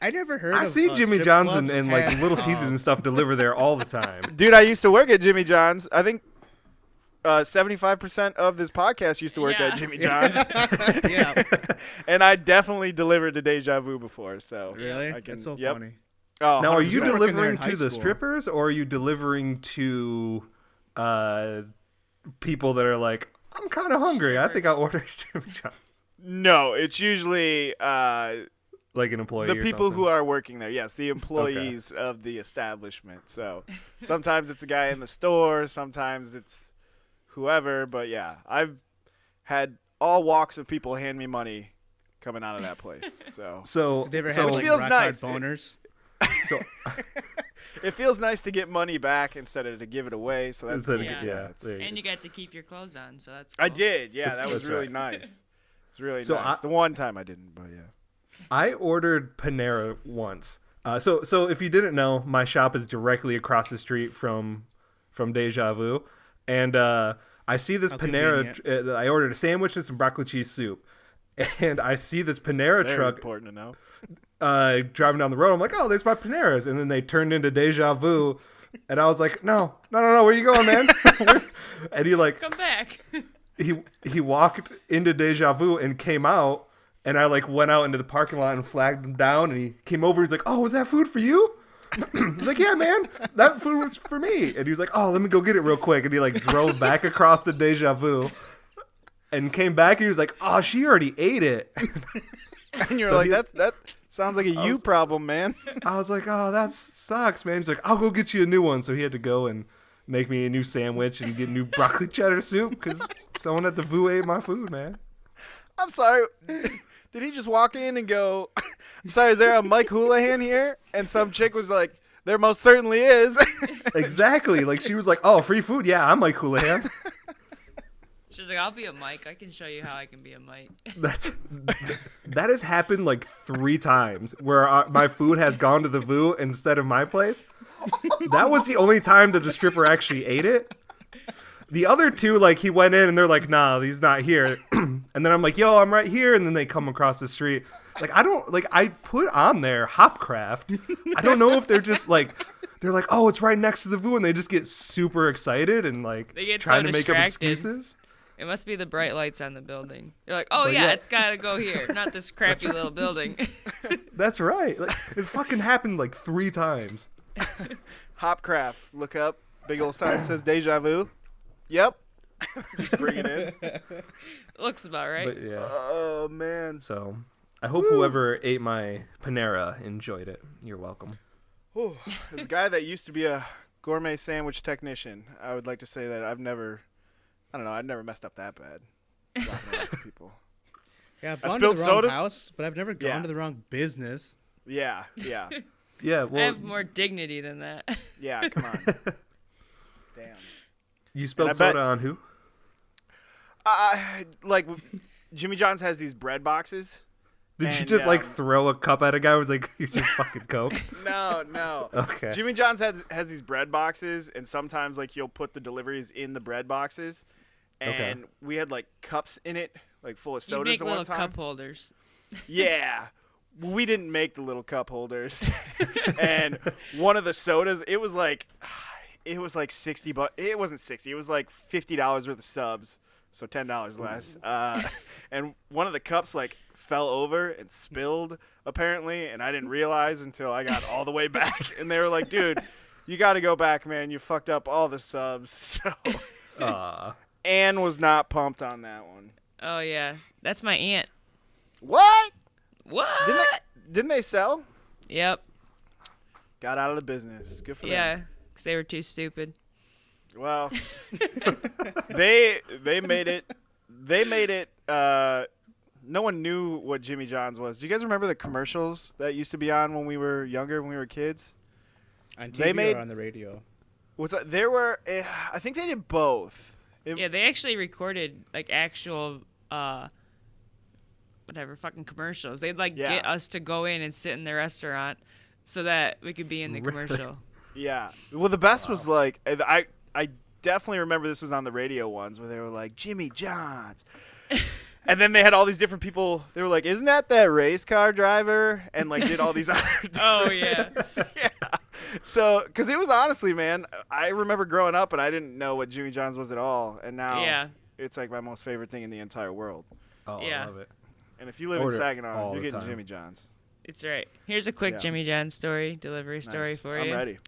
I never heard I of see Jimmy strip John's clubs and like have, Little Caesars and stuff deliver there all the time. Dude, I used to work at Jimmy John's. I think 75% of this podcast used to work Yeah. at Jimmy John's, Yeah. and I definitely delivered to deja vu before. So Really? I can, That's so yep. funny. Oh, Now, are you 100%. working there delivering in high to the school. strippers, or are you delivering to people that are like, I'm kind of hungry. I think I'll order Jimmy John's. No, it's usually Like an employee. the or people something. who are working there. Yes, the employees of the establishment. So sometimes it's a guy in the store, sometimes it's whoever. But yeah, I've had all walks of people hand me money coming out of that place. So So, Did they ever so, have like feels rock nice. hard boners? so it feels nice to get money back instead of to give it away. So that's Instead of- cool. yeah, it's- there you And you go. got to keep your clothes on, so that's cool. I did. Yeah, that was that's really right. nice. It's really So nice. I- The one time I didn't, but yeah. I ordered Panera once. So if you didn't know, my shop is directly across the street from Deja Vu, and I see this How Panera. I ordered a sandwich and some broccoli cheese soup, and I see this Panera Very truck important to know. driving down the road. I'm like, oh, there's my Paneras, and then they turned into Deja Vu, and I was like, no, where you going, man? And he like Come back. he walked into Deja Vu and came out, and I like went out into the parking lot and flagged him down, and he came over. He's like, "Oh, was that food for you?" He's like, "Yeah, man, that food was for me." And he was like, "Oh, let me go get it real quick." And he like drove back across the Deja Vu, and came back, and he was like, "Oh, she already ate it." And you're So like, he- that sounds like a you problem, man. I was like, "Oh, that sucks, man." He's like, "I'll go get you a new one." So he had to go and make me a new sandwich and get new broccoli cheddar soup because someone at the Vu ate my food, man. I'm sorry. Did he just walk in and go, I'm sorry, is there a Mike Houlihan here? And some chick was like, there most certainly is. Exactly. Like she was like, "Oh, free food? Yeah, I'm Mike Houlihan." She's like, I'll be a Mike. I can show you how I can be a Mike. That has happened like 3 times where my food has gone to the Vu instead of my place. That was the only time that the stripper actually ate it. The other 2, like he went in and they're like, "Nah, he's not here." And then I'm like, "Yo, I'm right here." And then they come across the street. Like I put on there Hopcraft. I don't know if they're just like, they're like, "Oh, it's right next to the Vu," and they just get super excited and like They get trying so to make up distracted. excuses. It must be the bright lights on the building. You're like, oh But yeah, yeah. it's gotta go here, not this crappy little building. That's right. Like, it fucking happened like 3 times. Hopcraft, look up. Big old sign says Deja Vu. Yep. Just bring it in. Looks about right. But yeah. Oh, man. So I hope whoever ate my Panera enjoyed it. You're welcome. Whew. As a guy that used to be a gourmet sandwich technician, I would like to say that I've never messed up that bad. Dropping it off to people. Yeah, I've I gone to the spilled wrong soda? house, but I've never gone Yeah. to the wrong business. Yeah. Yeah, I well, have more dignity than that. Yeah, come on. Damn. you I spilled bet- soda on who? Like, Jimmy John's has these bread boxes. Did you And, just like throw a cup at a guy who was like, here's your fucking Coke? No. Okay. Jimmy John's has these bread boxes, and sometimes like you'll put the deliveries in the bread boxes, and we had like cups in it, like full of You sodas make at little one time. cup holders. Yeah. We didn't make the little cup holders. And one of the sodas, it was like $60. It wasn't 60. It was like $50 worth of subs, so $10 less. And one of the cups like fell over and spilled apparently, and I didn't realize until I got all the way back, and they were like, "Dude, you got to go back, man. You fucked up all the subs." So Ann was not pumped on that one. Oh yeah, that's my aunt. What? What? Didn't they sell? Yep. Got out of the business. Good for them. Yeah, because they were too stupid. Well, they made it. They made it. No one knew what Jimmy John's was. Do you guys remember the commercials that used to be on when we were younger, when we were kids? On TV They made- or on the radio? Was that, there were? I think they did both. Yeah, they actually recorded like actual whatever fucking commercials. They'd like Yeah. get us to go in and sit in the restaurant so that we could be in the Really? commercial. Yeah. Well, the best was like I definitely remember this was on the radio ones where they were like Jimmy John's. And then they had all these different people. They were like, "Isn't that race car driver?" And like did all these other Oh yeah. yeah. So, because it was honestly, man, I remember growing up and I didn't know what Jimmy John's was at all, and now Yeah. it's like my most favorite thing in the entire world. Oh, Yeah. I love it. And if you live Order in it Saginaw, all you're the getting time. Jimmy John's. It's right. Here's a quick Yeah. Jimmy John delivery story Nice. for I'm you. ready.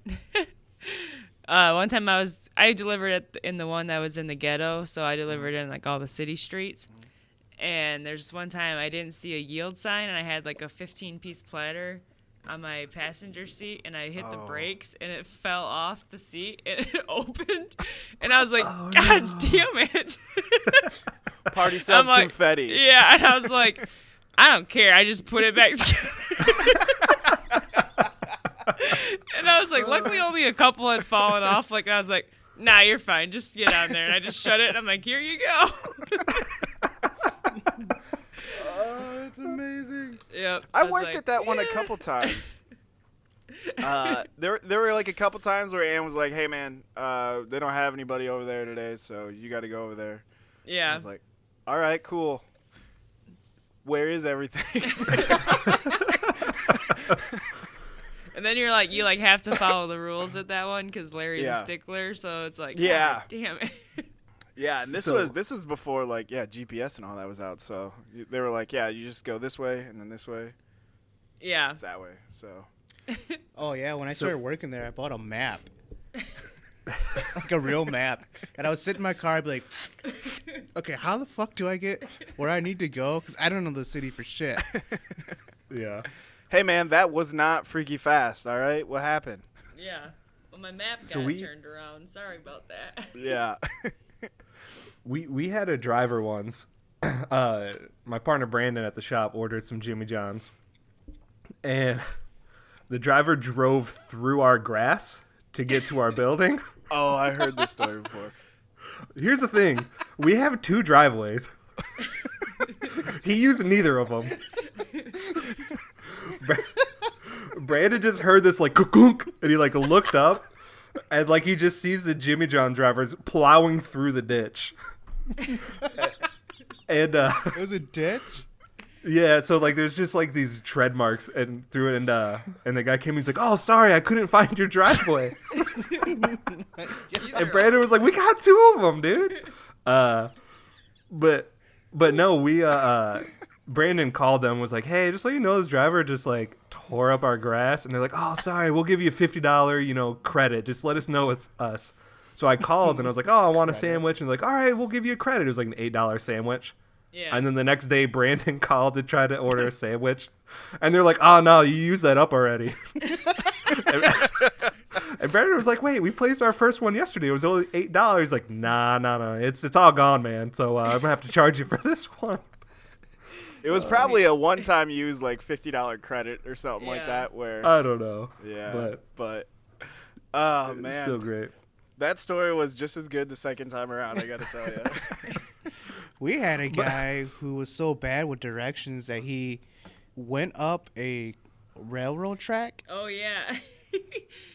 One time I delivered in the one that was in the ghetto, so I delivered in like all the city streets. And there's one time I didn't see a yield sign, and I had like a 15-piece platter on my passenger seat, and I hit the Oh. brakes, and it fell off the seat, and it opened, and I was like, God damn it! Party sub I'm like, confetti. Yeah, and I was like, I don't care. I just put it back together. And I was like, luckily only a couple had fallen off. Like, I was like, nah, you're fine. Just get on there. And I just shut it, and I'm like, here you go. Oh, it's amazing. Yep. I was worked like, at that one a yeah. couple times. There were like a couple times where Ann was like, "Hey man, they don't have anybody over there today, so you got to go over there." I Yeah. was like, "All right, cool. Where is everything?" And then you have to follow the rules with that one because Larry's Yeah. a stickler. So it's like, Yeah. God damn it. Yeah, and this So- was before like GPS and all that was out. So they were like, "Yeah, you just go this way and then this way, Yeah. it's that way." So Oh yeah, when I So- started working there, I bought a map, like a real map, and I would sit in my car, and be like, "Okay, how the fuck do I get where I need to go? Because I don't know the city for shit." Yeah. hey man, that was not freaky fast. All right, what happened? Yeah. Well, my map got So we- turned around. Sorry about that. Yeah. We had a driver once. My partner Brandon at the shop ordered some Jimmy John's, and the driver drove through our grass to get to our building. Oh, I heard this story before. Here's the thing: we have 2 driveways. He used neither of them. Brandon just heard this like kunk, and he like looked up, and like he just sees the Jimmy John drivers plowing through the ditch. And It was a ditch. yeah, so like there's just like these tread marks and through it, and the guy came. He's like, "Oh, sorry, I couldn't find your driveway." And Brandon was like, "We got 2 of them, dude." But no, we Brandon called them, was like, "Hey, just let you know, this driver just like tore up our grass," and they're like, "Oh, sorry, we'll give you a $50 credit. Just let us know it's us." So I called and I was like, "Oh, I want a sandwich," and they're like, "All right, we'll give you a credit." It was like an $8 sandwich. Yeah. And then the next day, Brandon called to try to order a sandwich, and they're like, "Oh no, you used that up already." And Brandon was like, "Wait, we placed our first one yesterday. It was only $8." Like, nah, it's all gone, man. So I'm gonna have to charge you for this one. It was probably a one-time use, like $50 credit or something like Yeah. that. Where I don't know. yeah, but oh It's man, still great. that story was just as good the second time around. I gotta tell you. We had a guy who was so bad with directions that he went up a railroad track Oh yeah.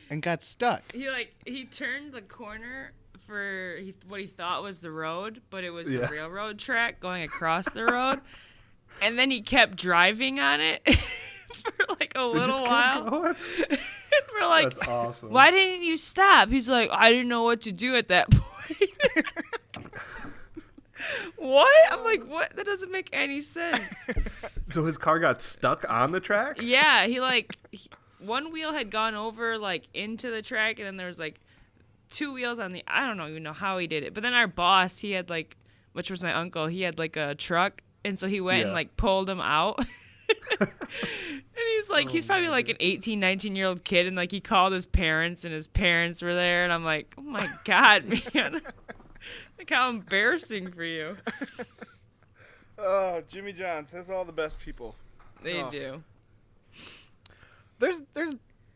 and got stuck. He turned the corner for what he thought was the road, but it was the Yeah. railroad track going across the road. And then he kept driving on it for like a We just little kept while. going. And we're like, That's awesome. why didn't you stop? He's like, I didn't know what to do at that point. What? I'm like, what? That doesn't make any sense. So his car got stuck on the track? Yeah, one wheel had gone over like into the track, and then there was like two wheels on the. I don't even know how he did it. But then our boss, he had like, which was my uncle, he had like a truck, and so he went and Yeah. like pulled him out. And he was like, he's probably like an 18, 19-year-old kid, and like he called his parents, and his parents were there, and I'm like, oh my god, man. Like how embarrassing for you. Oh, Jimmy John's has all the best people. They Oh. do. There's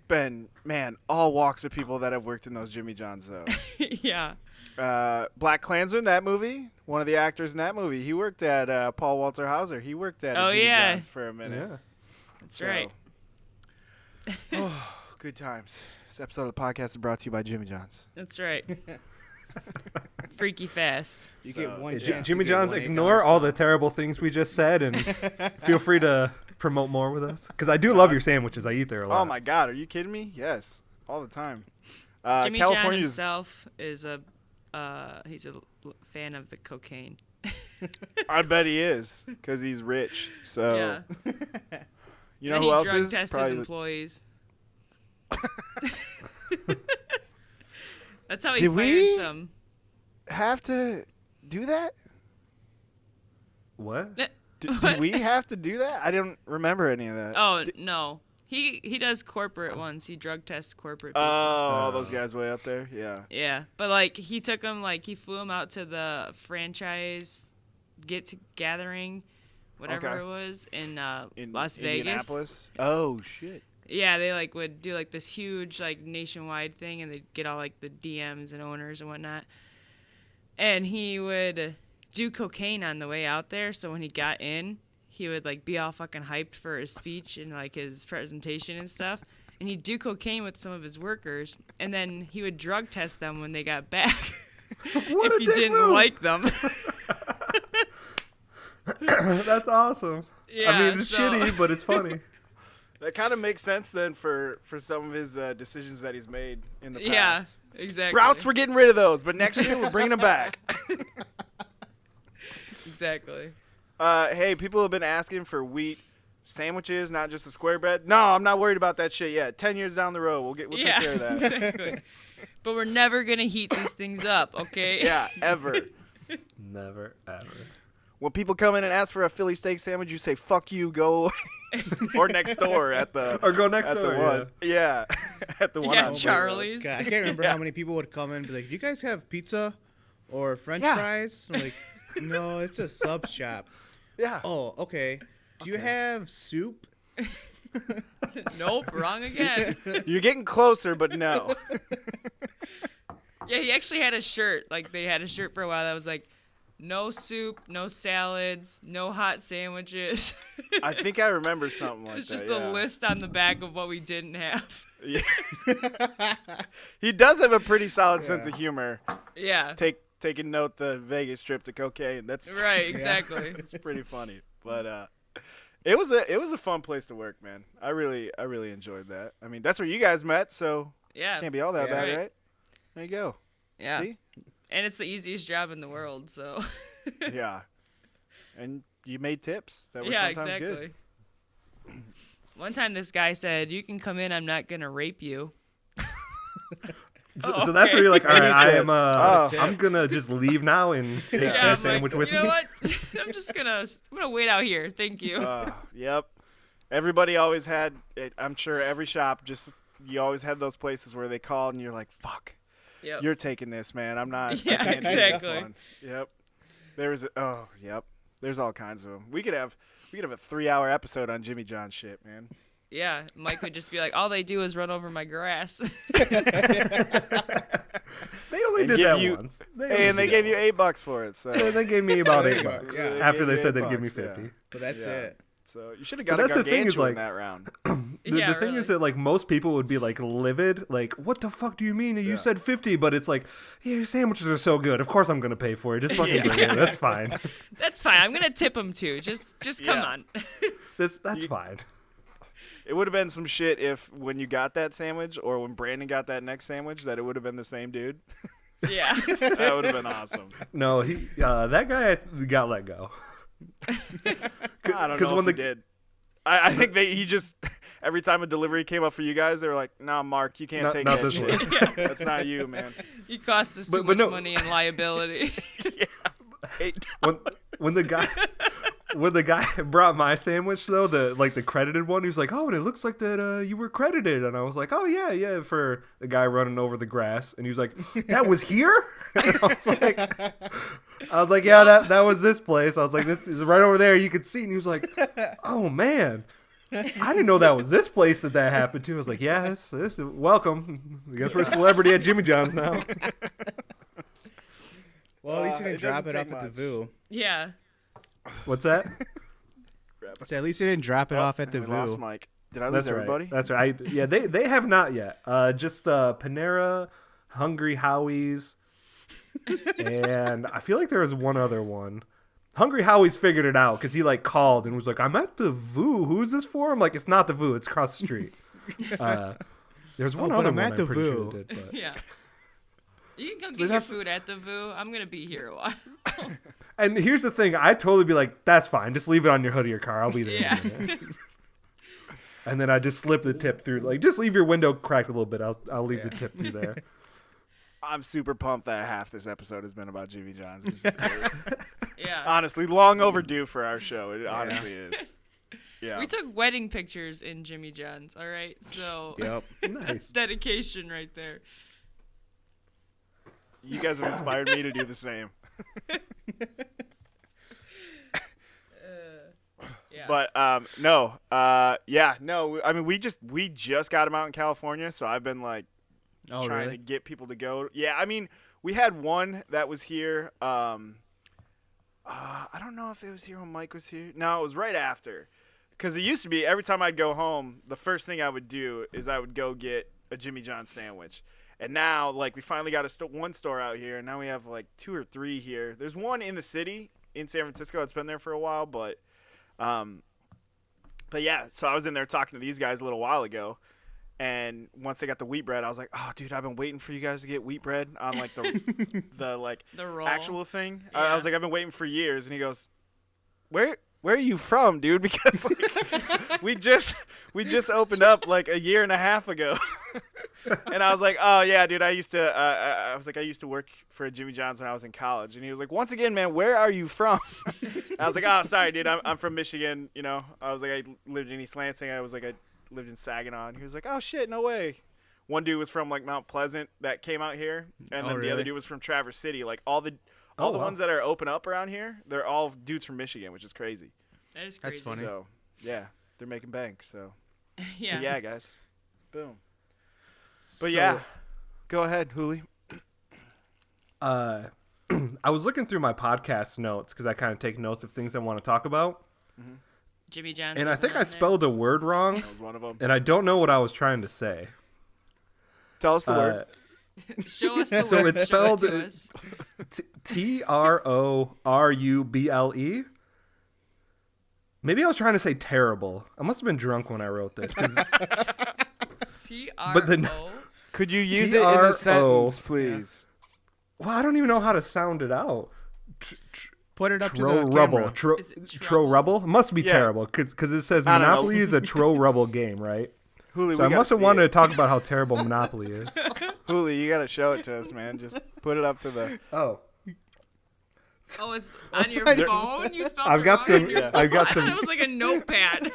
been, man, all walks of people that have worked in those Jimmy John's though. Yeah. Black Klansman, that movie. One of the actors in that movie, he worked at Paul Walter Hauser. He worked at Oh, Jimmy yeah. John's for a minute. Yeah. That's right. Oh, good times. This episode of the podcast is brought to you by Jimmy John's. That's right. Freaky fast. You So- get one. Hey, chance Jimmy to get John's, one ignore $8 all the terrible things we just said and feel free to promote more with us. Because I do love your sandwiches. I eat there a lot. Oh my God, are you kidding me? Yes, all the time. Jimmy John California's himself is he's a fan of the cocaine. I bet he is, because he's rich. So Yeah. you know And who he else drug is? tests his Probably employees. That's how he Did fired we- some. have to do that. What? Did we have to do that? I didn't remember any of that. Oh no, he does corporate ones. He drug tests corporate. Oh, People. all those guys way up there. Yeah. Yeah, but like he took him, like he flew him out to the franchise gathering, whatever Okay. it was in In Las Vegas. Indianapolis. Oh shit. Yeah, they like would do like this huge like nationwide thing, and they'd get all like the DMs and owners and whatnot. And he would do cocaine on the way out there, so when he got in, he would like be all fucking hyped for his speech and like his presentation and stuff. And he'd do cocaine with some of his workers, and then he would drug test them when they got back. What if a he dick didn't move. like them. That's awesome. Yeah, I mean, it's so- shitty, but it's funny. That kind of makes sense then for some of his decisions that he's made in the past. Yeah, exactly. Sprouts, we're getting rid of those, but next year we're bringing them back. Exactly. Hey, people have been asking for wheat sandwiches, not just the square bread. No, I'm not worried about that shit yet. 10 years down the road, we'll take care of that. Exactly. But we're never gonna heat these things up, okay? Yeah, ever. Never, ever. When people come in and ask for a Philly steak sandwich, you say "fuck you," go or next door at the Or go next at door, the one. Yeah, at the one. Yeah, on Charlie's. God, I can't remember how many people would come in and be like, "Do you guys have pizza or French Yeah. fries?" I'm like, "No, it's a sub shop." Yeah. Oh, okay. Do you have soup? Nope, wrong again. You're getting closer, but no. Yeah, he actually had a shirt. Like they had a shirt for a while that was like, no soup, no salads, no hot sandwiches. I think I remember something like It's that. just yeah. a list on the back of what we didn't have. Yeah. He does have a pretty solid sense of humor. Yeah. Taking note the Vegas trip to cocaine. That's Right, exactly. It's pretty funny, but it was a fun place to work, man. I really enjoyed that. I mean, that's where you guys met, so Yeah. can't be all that Yeah. bad, Right. right? There you go. Yeah. See? And it's the easiest job in the world, so. Yeah. And you made tips that were Yeah, sometimes exactly. good. One time this guy said, "You can come in, I'm not going to rape you." So that's where you're like, all right, I am. Oh. I'm gonna just leave now and take that I'm sandwich like, with you know me. what? I'm gonna wait out here. Thank you. Yep. Everybody always had. I'm sure every shop you always had those places where they called and you're like, fuck. Yep. You're taking this, man. I'm not. Yeah, I can't take this exactly. one. Yep. Yep. There's all kinds of them. We could have a 3-hour episode on Jimmy John's shit, man. Yeah, Mike would just be like, all they do is run over my grass. They only did that once. They gave you $8 for it. So They gave me about $8 Yeah. after they gave you said they'd $8, give me 50. But that's Yeah. it. So you should have got But a that's the thing is, gargantuan like- that round. The thing is that like most people would be like livid, like what the fuck do you mean? You said 50, but it's like, yeah, your sandwiches are so good. Of course I'm gonna pay for it. Just fucking bring it. That's fine. That's fine. I'm gonna tip him too. Just come Yeah. on. That's fine. It would have been some shit if when you got that sandwich or when Brandon got that next sandwich that it would have been the same dude. Yeah. That would have been awesome. No, that guy got let go. I don't 'Cause know when if the- he did. I think he just every time a delivery came up for you guys, they were like, "Nah, Mark, you can't take not that this shit. one." That's not you, man." He cost us too But much no. money and liability. When the guy brought my sandwich though, the credited one, he was like, "Oh, and it looks like that you were credited," and I was like, "Oh yeah, for the guy running over the grass," and he was like, "That was here?" And I was like, "Yeah, that was this place." I was like, "This is right over there. You could see," and he was like, "Oh man." I didn't know that was this place that happened to. I was like, "Yeah, this is welcome. I guess we're a celebrity at Jimmy John's now." Well, at least you It didn't drop doesn't it off take at the much. VU. Yeah. What's that? So at least you didn't drop it off at the We lost VU. Mike. Did I lose That's everybody? right. That's right. Yeah, they have not yet. Just Panera, Hungry Howie's, and I feel like there was one other one. Hungry Howie's figured it out because he like called and was like, "I'm at the VU. Who's this for?" I'm like, "It's not the VU. It's across the street." There's one but other I'm one at the I'm pretty sure VU. it did, but. Yeah. You can come So get your that's- food at the VU. I'm gonna be here a while. And here's the thing: I'd totally be like, "That's fine. Just leave it on your hood of your car. I'll be there." Yeah. In a minute." And then I just slip the tip through. Like, just leave your window cracked a little bit. I'll leave the tip through there. I'm super pumped that half this episode has been about Jimmy John's. This is great. Yeah. Honestly, long overdue for our show. It honestly is. Yeah. We took wedding pictures in Jimmy John's. All right. So Yep. that's Nice. dedication right there. You guys have inspired me to do the same. Yeah. But no. I mean, we just got him out in California, so I've been like Oh, trying really? to get people to go. Yeah, I mean, we had one that was here. I don't know if it was here when Mike was here. No, it was right after. Because it used to be every time I'd go home, the first thing I would do is I would go get a Jimmy John's sandwich. And now, like, we finally got one store out here, and now we have like 2 or 3 here. There's one in the city in San Francisco. It's been there for a while, but yeah. So I was in there talking to these guys a little while ago. And once they got the wheat bread, I was like, "Oh, dude, I've been waiting for you guys to get wheat bread on like the like The roll. actual thing." Yeah. I was like, "I've been waiting for years." And he goes, "Where are you from, dude?" Because like, we just opened up like a year and a half ago. And I was like, "Oh yeah, dude, I used to work for Jimmy John's when I was in college." And he was like, "Once again, man, where are you from?" And I was like, "Oh, sorry, dude, I'm from Michigan. You know." I was like, "I lived in East Lansing. I lived in Saginaw." And he was like, "Oh shit, no way." One dude was from like Mount Pleasant that came out here, and then the really? other dude was from Traverse City. Like all the wow. ones that are open up around here, they're all dudes from Michigan, which is crazy. That is That's crazy. funny. So yeah, they're making bank. So Yeah. so yeah, guys, boom. So, But yeah, go ahead, Houly. I was looking through my podcast notes because I kind of take notes of things I want to talk about, Jimmy John's. and I wasn't think I on there. spelled a word wrong, That was one of them. and I don't know what I was trying to say. Tell us the word. Show us the So word. it's Show it spelled to us. Troruble. Maybe I was trying to say terrible. I must have been drunk when I wrote this. 'Cause- But then- T-R-O. Could you use it in TRO. a sentence, please? well, I don't even know how to sound it out. Put it up to the Troruble. camera. Is it Troruble? It must be Yeah. terrible because it says I don't know. Monopoly is a Troruble game, right? Houly, So I must have wanted to talk about how terrible Monopoly is. Houly, you gotta show it to us, man. Just put it up to the. Oh. Oh, it's on your trying to- phone. You spelled I've it got wrong some. on your I've got I thought it some. was like a notepad.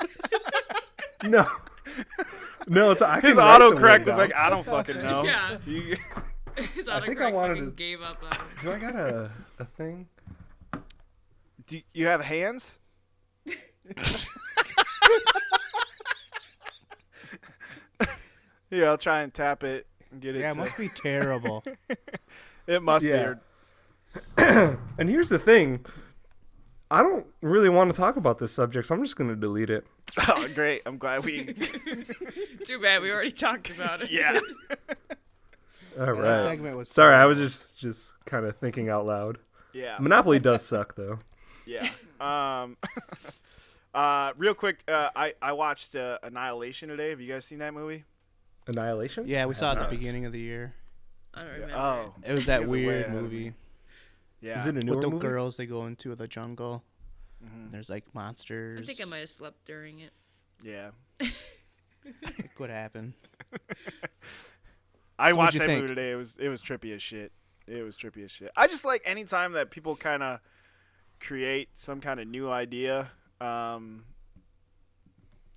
No. No, it's I can His write the autocorrect word was down. like, I don't fucking know. Yeah. You- His I think autocorrect I wanted fucking to- gave up on it. Do I got a thing? Do you have hands? Yeah, I'll try and tap it and get it. Yeah, it to, must be terrible. it must Yeah. be. And here's the thing. I don't really want to talk about this subject, so I'm just going to delete it. Oh, great! I'm glad we. Too bad we already talked about it. Yeah. All That right. segment was Sorry, I terrible. was just kind of thinking out loud. Yeah. Monopoly does suck, though. Yeah. Real quick, I watched Annihilation today. Have you guys seen that movie? Annihilation? Yeah, we saw it at not. the beginning of the year. I don't remember. Oh. It was You that guys are way weird ahead of me. movie Yeah. Is it a newer with the movie? girls. They go into the jungle. Mhm. There's like monsters. I think I might have slept during it. Yeah. It could happen. I So what'd watched you that think? movie today. It was trippy as shit. It was trippy as shit. I just like anytime that people kind of create some kind of new idea, and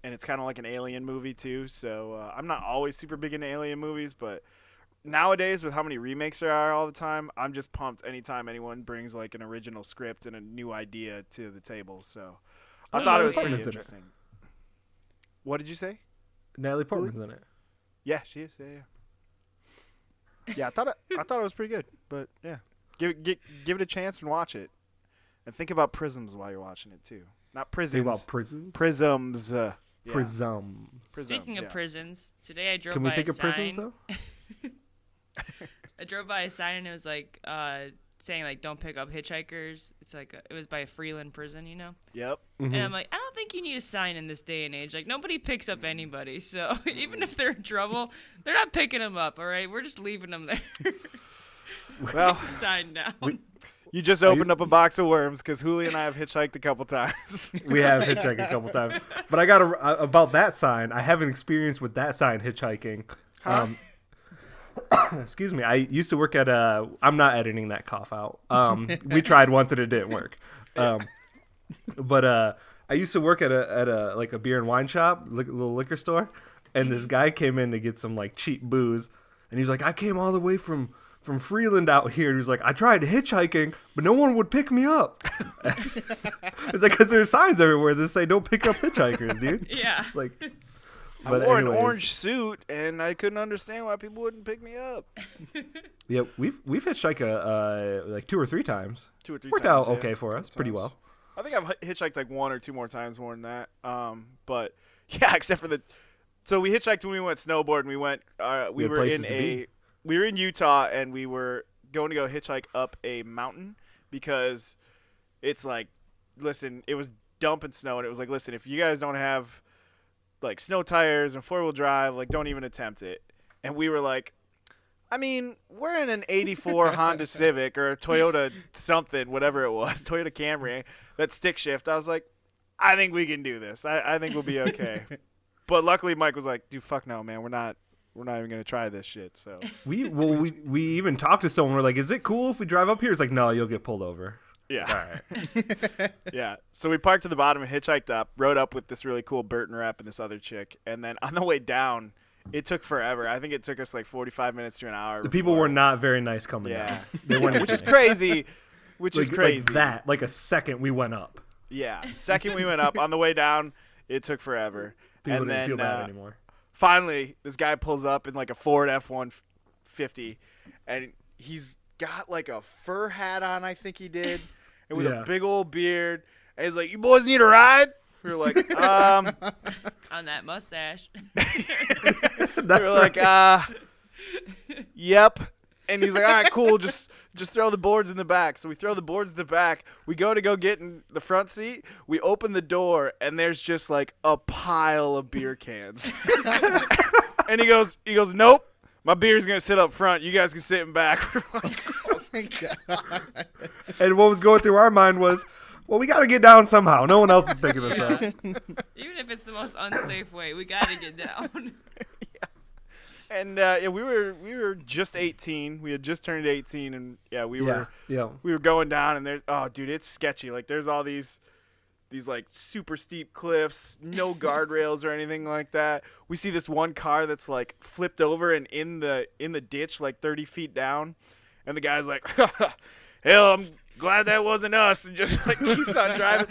it's kind of like an alien movie too. So I'm not always super big into alien movies, but nowadays with how many remakes there are all the time, I'm just pumped anytime anyone brings like an original script and a new idea to the table. So I Oh, thought it Natalie was pretty Portman's in it. interesting. What did you say? Natalie Portman's in it. Yeah, she is. Yeah. Yeah, I thought it was pretty good, but yeah, give it a chance and watch it, and think about prisms while you're watching it too. Not prisons. Think about prisons. prisms. Yeah. Prisms. Prisms, Speaking of yeah. prisons, today I drove Can by we think a of prisons, sign. though? I drove by a sign and it was like saying like don't pick up hitchhikers. It's like it was by a Freeland prison, you know. Yep. Mhm. And I'm like, I don't think you need a sign in this day and age. Like nobody picks up anybody. So even if they're in trouble, they're not picking them up. All right, we're just leaving them there. Well, Take the sign down. you just opened up a box of worms because Houly and I have hitchhiked a couple times. We have hitchhiked a couple times. But I got about that sign. I have an experience with that sign hitchhiking. Excuse me. I used to work at a. I'm not editing that cough out. We tried once and it didn't work. But I used to work at a like a beer and wine shop, little liquor store, and this guy came in to get some like cheap booze, and he's like, I came all the way from Freeland out here. And he's like, I tried hitchhiking, but no one would pick me up. It's like, because there's signs everywhere that say don't pick up hitchhikers, dude. Yeah. Like, I but wore anyways, an orange suit and I couldn't understand why people wouldn't pick me up. Yeah, we've hitchhiked like 2 or 3 times. 2 or 3 Worked times. out yeah. okay for us, pretty well. I think I've hitchhiked like 1 or 2 more times more than that. But yeah, except for so we hitchhiked when we went snowboarding. We went. We had were places in to be. we were in Utah and we were going to go hitchhike up a mountain because it's like, listen, it was dumping snow and it was like, listen, if you guys don't have like snow tires and 4-wheel drive, like don't even attempt it. And we were like, I mean, we're in an 84 Honda Civic or a Toyota something, whatever it was, Toyota Camry, that stick shift. I was like, I think we can do this. I think we'll be okay. But luckily Mike was like, dude, fuck no, man. We're not even going to try this shit. So We even talked to someone. We're like, is it cool if we drive up here? It's like, no, you'll get pulled over. yeah. All right. Yeah. So we parked to the bottom and hitchhiked up, rode up with this really cool Burton rep and this other chick. And then on the way down, it took forever. I think it took us like 45 minutes to an hour. The people before- were not very nice coming Yeah. down. They weren't Which is nice. crazy. Which like, is crazy. Like that. Like a second we went up. Yeah. Second we went up, on the way down, it took forever. People and didn't then feel bad anymore. finally, this guy pulls up in like a Ford F-150, and he's got like a fur hat on, I think he did, and with Yeah. a big old beard. And he's like, "You boys need a ride?" We were like, On that mustache. we That's were like, yep. And he's like, all right, cool. Just throw the boards in the back. So we throw the boards in the back. We go to go get in the front seat. We open the door, and there's just like a pile of beer cans. And he goes, nope. My beer's gonna sit up front. You guys can sit in back. We're like, Oh my god. And what was going through our mind was, well, we got to get down somehow. No one else is picking us up. Even if it's the most unsafe way, we gotta get down. And yeah, we were just 18. We had just turned 18, and yeah, we were going down, and there's dude, it's sketchy. Like there's all these like super steep cliffs, no guardrails or anything like that. We see this one car that's like flipped over and in the ditch like 30 feet down, and the guy's like, "Hell, I'm glad that wasn't us," and just like keeps on driving.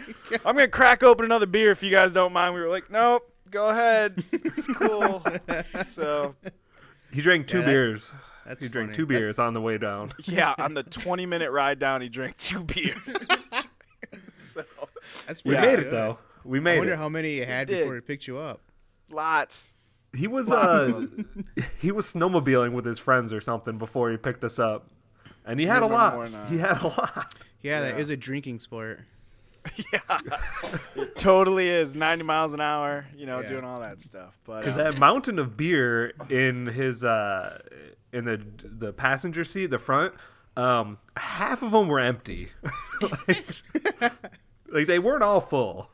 I'm gonna crack open another beer if you guys don't mind. We were like, "Nope, go ahead, it's cool." So he drank two beers. That's he funny. drank 2 beers on the way down. Yeah, on the 20-minute ride down, he drank 2 beers. So, That's we pretty made good. it though. We made I wonder it. how many you had did. before he picked you up. Lots. He was Lots of he was snowmobiling with his friends or something before he picked us up, and he had a Remember lot. now. He had a lot. Yeah, Yeah. that is a drinking sport. Yeah, it totally is 90 miles an hour. Yeah. Doing all that stuff. But Because that mountain of beer in his in the passenger seat, the front, half of them were empty. like they weren't all full.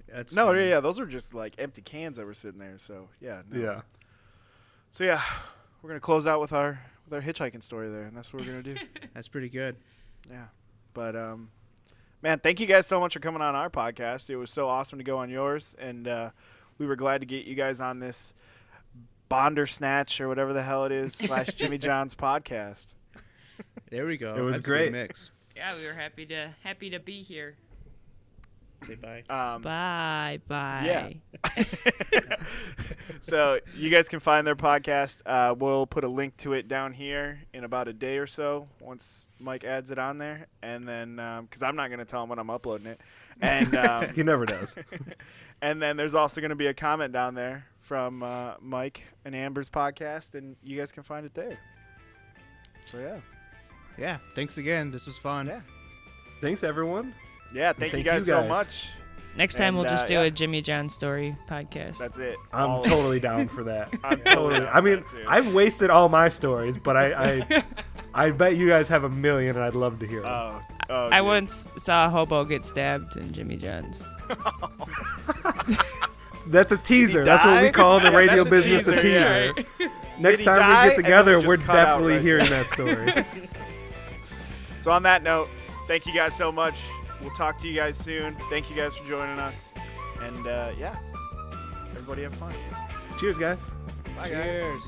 That's no, funny. yeah, those were just like empty cans that were sitting there. So yeah, no. Yeah. So yeah, we're gonna close out with our hitchhiking story there, and that's what we're gonna do. That's pretty good. Yeah, but man, thank you guys so much for coming on our podcast. It was so awesome to go on yours, and we were glad to get you guys on this Bandersnatch or whatever the hell it is / Jimmy John's podcast. There we go. It was That's a great. good mix. Yeah, we were happy to be here. Say bye. Bye. Yeah. So you guys can find their podcast. We'll put a link to it down here in about a day or so once Mike adds it on there, and then because I'm not going to tell him when I'm uploading it, and He never does. and then there's also going to be a comment down there from Mike and Amber's podcast, and you guys can find it there. So yeah. Yeah. Thanks again. This was fun. Yeah. Thanks everyone. Yeah, thank you Thank guys you so guys. much. Next time And, we'll just do yeah. a Jimmy John story podcast. That's it. I'm All- totally down for that. I'm Totally. down I mean, for that, too. I've wasted all my stories, but I bet you guys have a million, and I'd love to hear them. I dude. once saw a hobo get stabbed in Jimmy John's. That's a teaser. That's what we die? call in the Yeah, radio that's a business a teaser, teaser. yeah. Next he time die? we get And then together, we just we're cut out definitely right hearing there. that story. So on that note, thank you guys so much. We'll talk to you guys soon. Thank you guys for joining us. And yeah, everybody have fun. Cheers, guys. Bye, guys. Cheers.